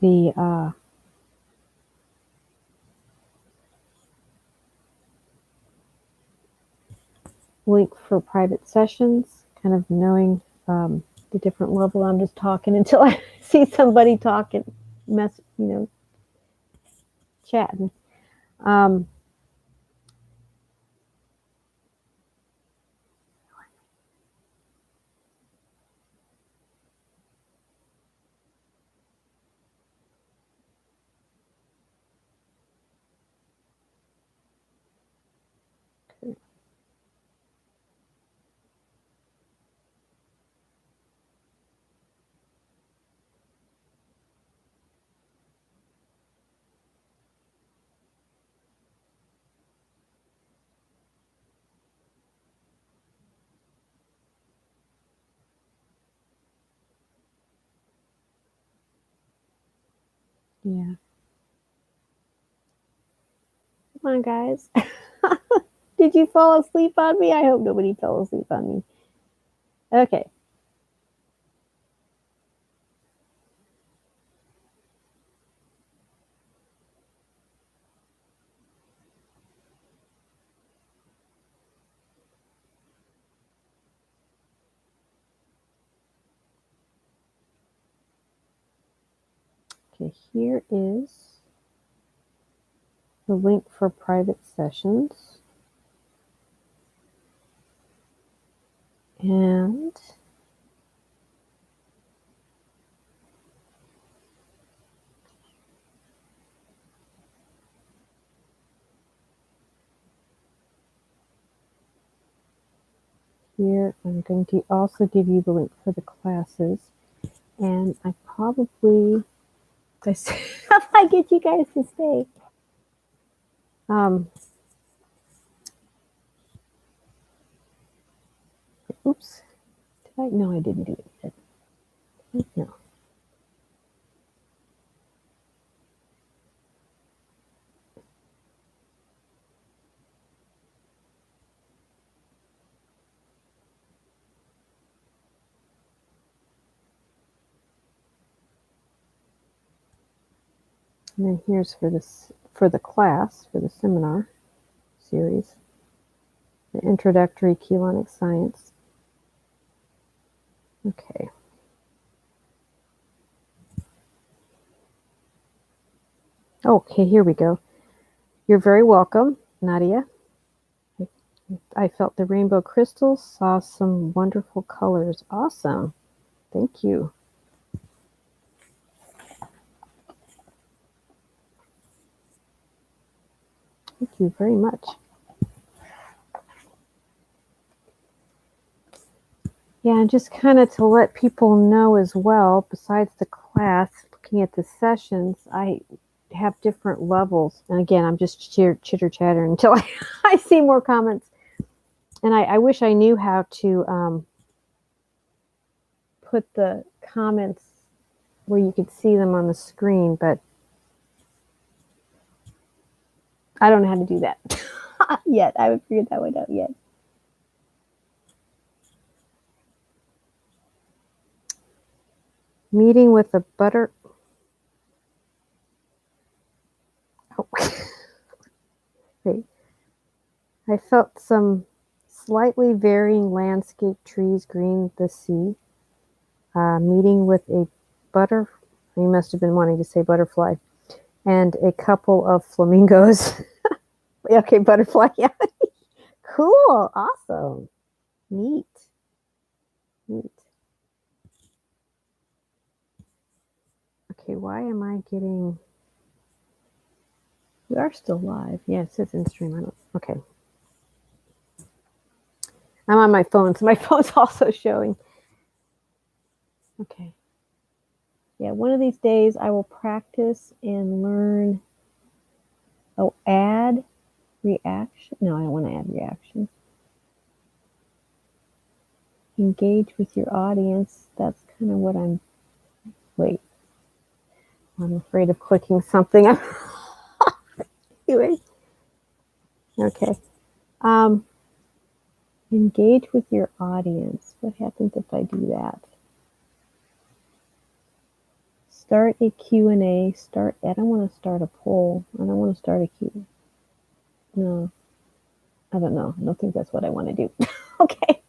the link for private sessions, kind of knowing the different level. I'm just talking until I see somebody talking, chatting. Yeah. Come on, guys. Did you fall asleep on me? I hope nobody fell asleep on me. Okay. Okay, here is the link for private sessions. And here I'm going to also give you the link for the classes. And I probably, if I get you guys to stay, oops, did I? No, I didn't do it yet. No. And then here's for the class, for the seminar series, the Introductory Keylontic Science. Okay. Okay, here we go. You're very welcome, Nadia. I felt the rainbow crystals, saw some wonderful colors. Awesome. Thank you. Thank you very much. Yeah, and just kind of to let people know as well, besides the class, looking at the sessions, I have different levels. And again, I'm just chitter-chattering until I see more comments. And I wish I knew how to put the comments where you could see them on the screen, but I don't know how to do that yet. I haven't figured that one out yet. Meeting with a butter. Oh. Wait. I felt some slightly varying landscape trees, green, the sea. Meeting with a butterfly. You must have been wanting to say butterfly. And a couple of flamingos. Okay, butterfly. Yeah. Cool. Awesome. Neat. Neat. Okay, why am I getting... We are still live. Yeah, it says in stream. I don't... Okay. I'm on my phone, so my phone's also showing. Okay. Yeah, one of these days I will practice and learn. Oh, add reaction. No, I don't want to add reaction. Engage with your audience. That's kind of what I'm... Wait. I'm afraid of clicking something. Anyway. Okay. Engage with your audience. What happens if I do that? Start a Q&A. I don't want to start a poll. I don't want to start a Q. No. I don't know. I don't think that's what I want to do. Okay.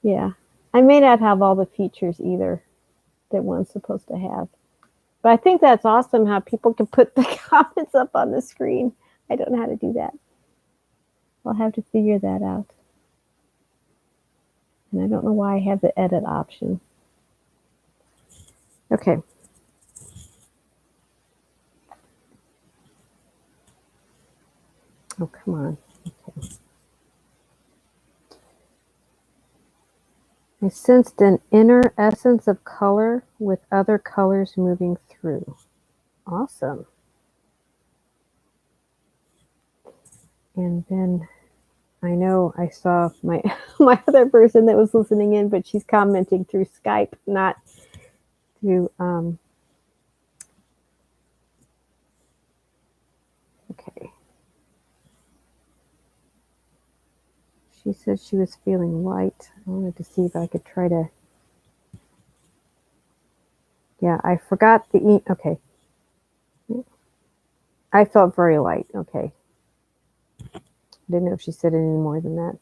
Yeah. I may not have all the features either that one's supposed to have. But I think that's awesome how people can put the comments up on the screen. I don't know how to do that. I'll have to figure that out. And I don't know why I have the edit option. Okay. Oh, come on. Okay. I sensed an inner essence of color with other colors moving through. Awesome. And then I know I saw my other person that was listening in, but she's commenting through Skype, not through okay. She said she was feeling light. I wanted to see if I could try to... Yeah, I forgot the... Okay. I felt very light. Okay. Didn't know if she said any more than that.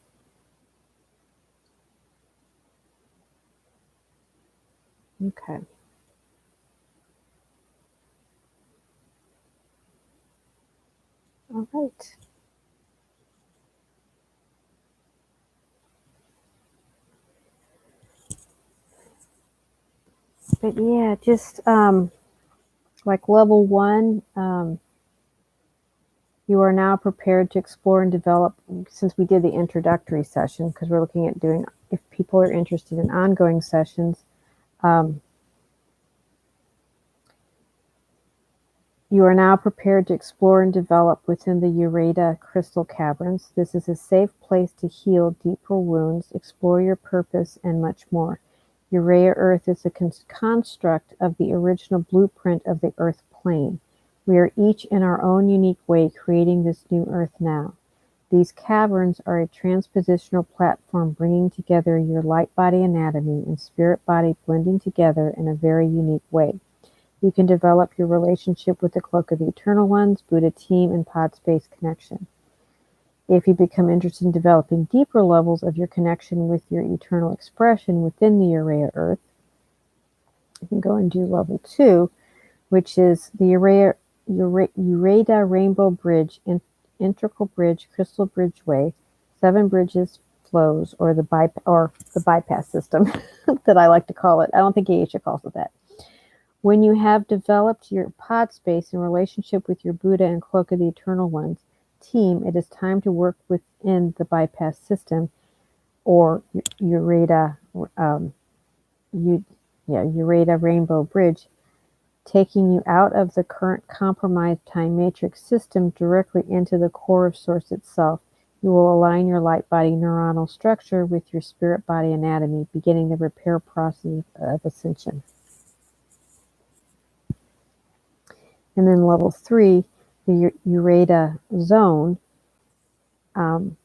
Okay. All right. But yeah, just like level 1, you are now prepared to explore and develop, since we did the introductory session, because we're looking at doing, if people are interested in ongoing sessions, you are now prepared to explore and develop within the Ureta crystal caverns. This is a safe place to heal deeper wounds, explore your purpose, and much more. Urea Earth is a construct of the original blueprint of the Earth plane. We are each in our own unique way creating this new Earth now. These caverns are a transpositional platform bringing together your light body anatomy and spirit body blending together in a very unique way. You can develop your relationship with the Cloak of the Eternal Ones, Buddha team, and pod space connection. If you become interested in developing deeper levels of your connection with your eternal expression within the Uraeya Earth, you can go and do level 2, which is the Uraeya Rainbow Bridge, Integral Bridge, Crystal Bridgeway, 7 bridges, flows, or the bypass system that I like to call it. I don't think Aisha calls it that. When you have developed your pod space in relationship with your Buddha and Cloak of the Eternal Ones team, it is time to work within the bypass system, or Uraeya Rainbow Bridge, taking you out of the current compromised time matrix system directly into the core of Source itself. You will align your light body neuronal structure with your spirit body anatomy, beginning the repair process of ascension. And then level 3, the Uraeya zone. In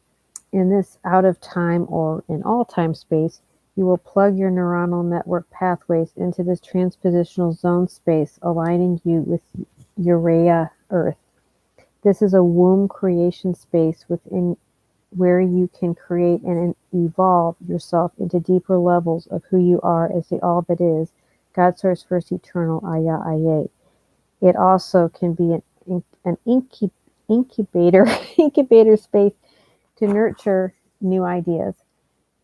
this out of time or in all time space, you will plug your neuronal network pathways into this transpositional zone space, aligning you with Uraeya Earth. This is a womb creation space within where you can create and evolve yourself into deeper levels of who you are as the all that is, God Source First Eternal, Aya Aye. It also can be an incubator space to nurture new ideas.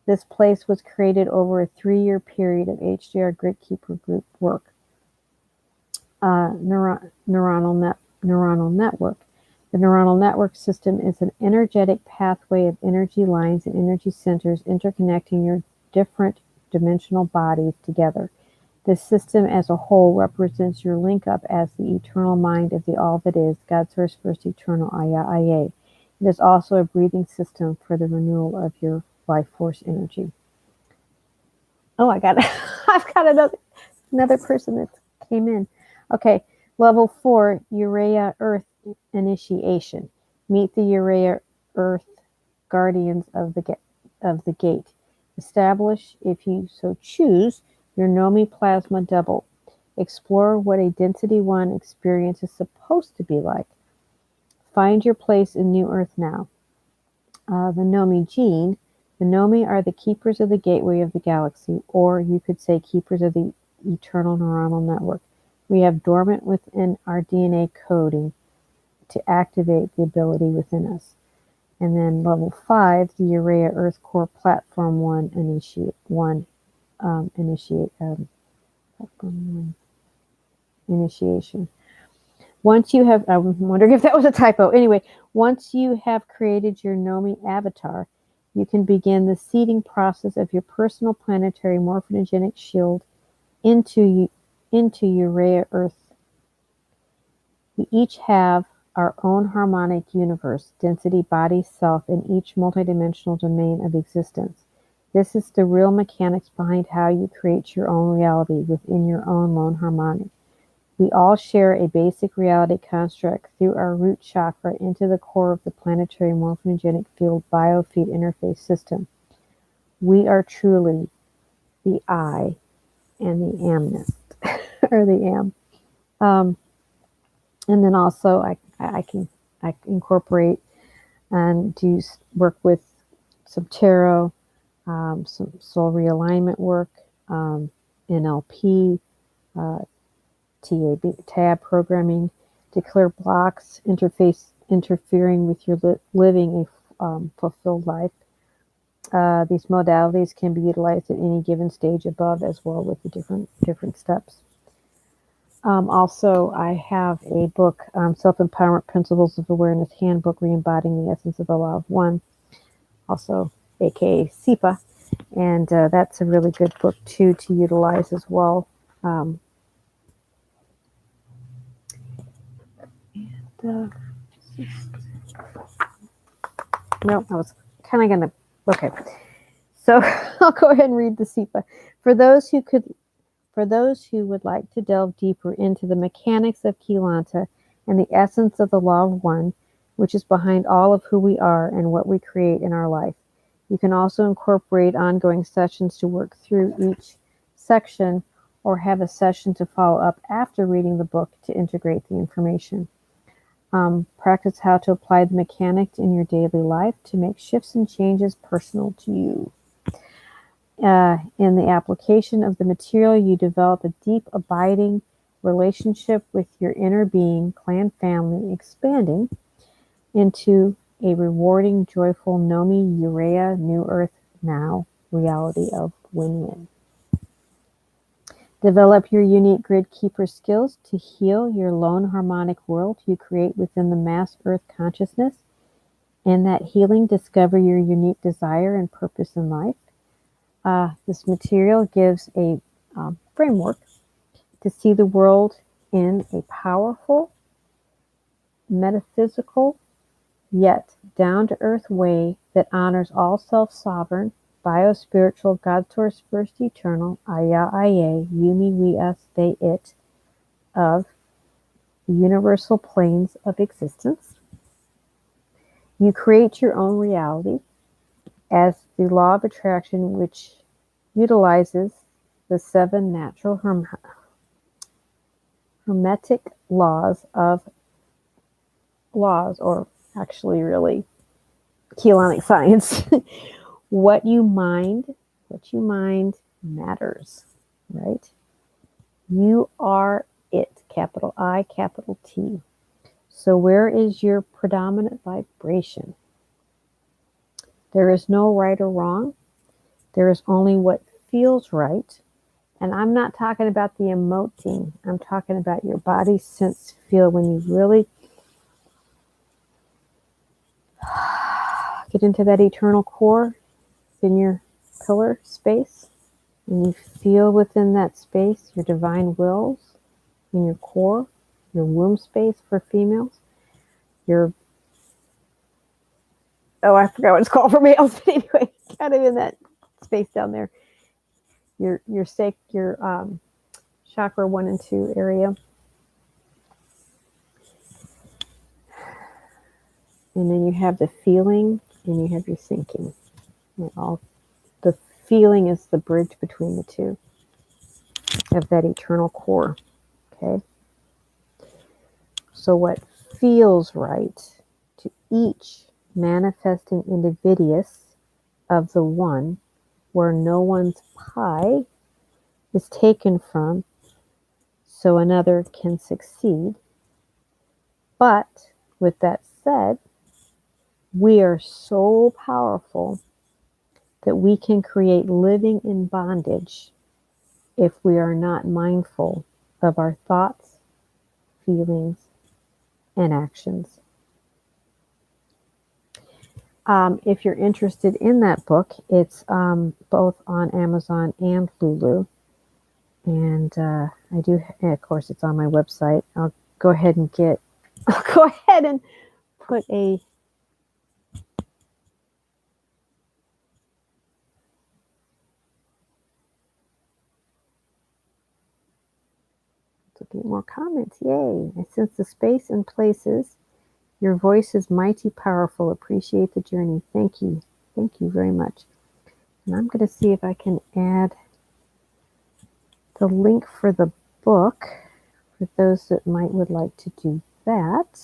This place was created over a 3-year period of HJR Gridkeeper group work. Neuronal network. The neuronal network system is an energetic pathway of energy lines and energy centers interconnecting your different dimensional bodies together. This system as a whole represents your link up as the eternal mind of the all that is, God Source First Eternal, Aya Aye. It is also a breathing system for the renewal of your life force energy. Oh, I've got another person that came in. Okay, level 4, Uraeya Earth initiation. Meet the Uraeya Earth guardians of the gate. Establish, if you so choose, your Nomi plasma double. Explore what a density 1 experience is supposed to be like. Find your place in New Earth now. The Nomi gene. The Nomi are the keepers of the gateway of the galaxy, or you could say keepers of the eternal neuronal network. We have dormant within our DNA coding to activate the ability within us. And then level 5, the Uraeya Earth Core Platform 1 initiation. Once you have, I'm wondering if that was a typo. Anyway, once you have created your Nomi avatar, you can begin the seeding process of your personal planetary morphogenic shield into Uraeya Earth. We each have our own harmonic universe, density, body, self, in each multidimensional domain of existence. This is the real mechanics behind how you create your own reality within your own lone harmonic. We all share a basic reality construct through our root chakra into the core of the planetary morphogenic field biofeed interface system. We are truly the I and the amness, or the am. And then also I can incorporate and do work with some tarot, some soul realignment work, NLP, tab programming to clear blocks interfering with your living a fulfilled life. These modalities can be utilized at any given stage above, as well with the different steps. Also, I have a book, Self-Empowerment Principles of Awareness Handbook, Re-embodying the Essence of the Law of One, also aka SEPA, and that's a really good book too to utilize as well. No, I was kind of gonna. Okay, so I'll go ahead and read the SEPA for those who would like to delve deeper into the mechanics of Keylonta and the essence of the Law of One, which is behind all of who we are and what we create in our life. You can also incorporate ongoing sessions to work through each section or have a session to follow up after reading the book to integrate the information. Practice how to apply the mechanics in your daily life to make shifts and changes personal to you. In the application of the material, you develop a deep, abiding relationship with your inner being, clan family, expanding into a rewarding, joyful, Ma-sha-Ya New Earth now reality of win-win. Develop your unique grid keeper skills to heal your lone harmonic world you create within the mass earth consciousness. In that healing, discover your unique desire and purpose in life. This material gives a framework to see the world in a powerful, metaphysical, yet down-to-earth way that honors all self-sovereign, bio-spiritual, God Source First Eternal, Aya Aye, Yumi We Us They It, of the universal planes of existence. You create your own reality as the law of attraction, which utilizes the 7 natural hermetic laws, or actually really Keylontic Science. What you mind matters, right? You are it, capital I, capital T. So where is your predominant vibration? There is no right or wrong. There is only what feels right. And I'm not talking about the emoting. I'm talking about your body sense feel when you really get into that eternal core in your pillar space. And you feel within that space your divine wills in your core, your womb space for females, I forgot what it's called for males, but anyway, kind of in that space down there. Your chakra 1 and 2 area. And then you have the feeling and you have your thinking. The feeling is the bridge between the two of that eternal core. Okay. So what feels right to each manifesting individuus of the one, where no one's pie is taken from so another can succeed. But with that said, we are so powerful that we can create living in bondage if we are not mindful of our thoughts, feelings, and actions. If you're interested in that book, it's both on Amazon and Lulu. And of course, it's on my website. I'll go ahead and put a get more comments. Yay. I sense the space and places. Your voice is mighty powerful. Appreciate the journey. Thank you. Thank you very much. And I'm going to see if I can add the link for the book for those that would like to do that.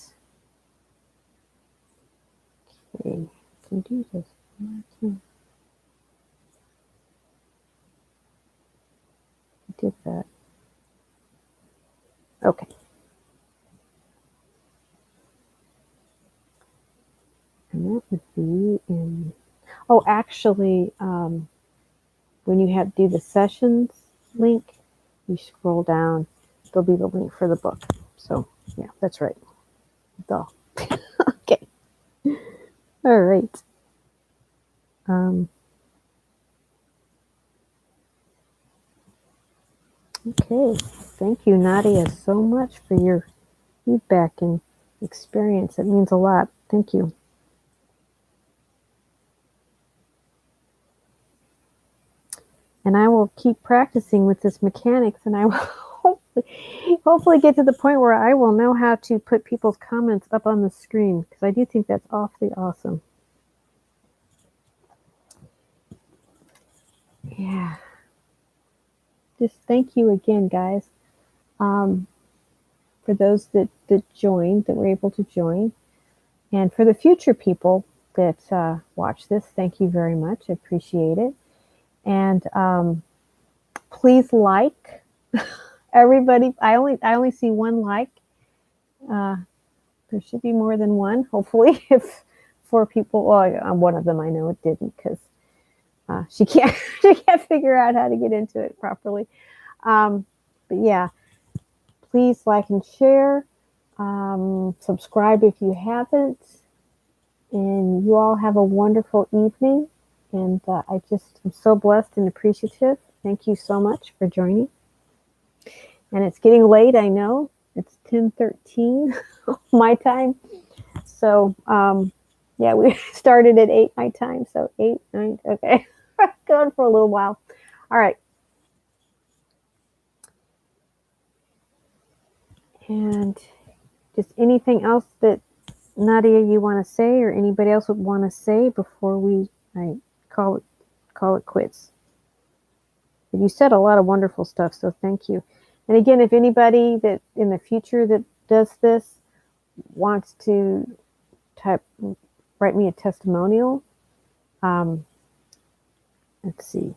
Okay, I can do this. I did that. Okay. And that would be in, actually, when you do the sessions link, you scroll down, there'll be the link for the book. So, yeah, that's right. Duh. Okay. All right. Okay. Thank you, Nadia, so much for your feedback and experience. It means a lot. Thank you. And I will keep practicing with this mechanics, and I will hopefully get to the point where I will know how to put people's comments up on the screen, because I do think that's awfully awesome. Yeah. just thank you again, guys. For those that joined, that were able to join. And for the future people that watch this, thank you very much. I appreciate it. And please like. Everybody, I only see one like. There should be more than one, hopefully. If 4 people, well, one of them I know it didn't because she can't figure out how to get into it properly. But yeah, please like and share. Subscribe if you haven't. And you all have a wonderful evening. And I'm so blessed and appreciative. Thank you so much for joining. And it's getting late, I know. It's 10:13 my time. So, yeah, we started at 8 my time. So 8, 9, okay. Going for a little while. All right. And just anything else that Nadia you want to say, or anybody else would want to say before I call it quits? But you said a lot of wonderful stuff, so thank you. And again, if anybody that in the future that does this wants to write me a testimonial, let's see.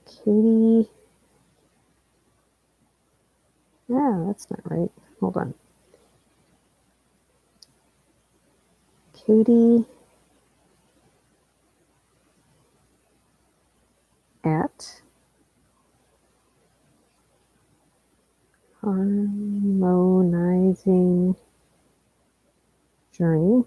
Katie. No, that's not right. Hold on. Katie at Harmonizing Journey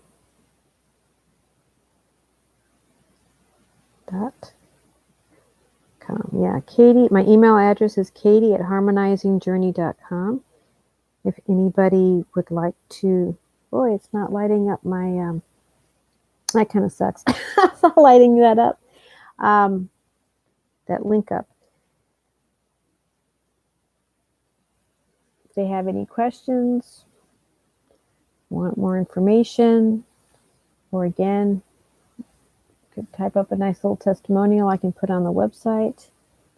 .com. Yeah, Katie, my email address is Katie at harmonizingjourney.com. If anybody would like to, boy, it's not lighting up my, that kind of sucks. It's not lighting that up, that link up. If they have any questions, want more information, or again, could type up a nice little testimonial I can put on the website.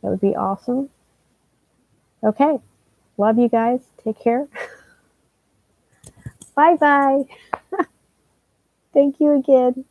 That would be awesome. Okay. Love you guys. Take care. Bye-bye. Thank you again.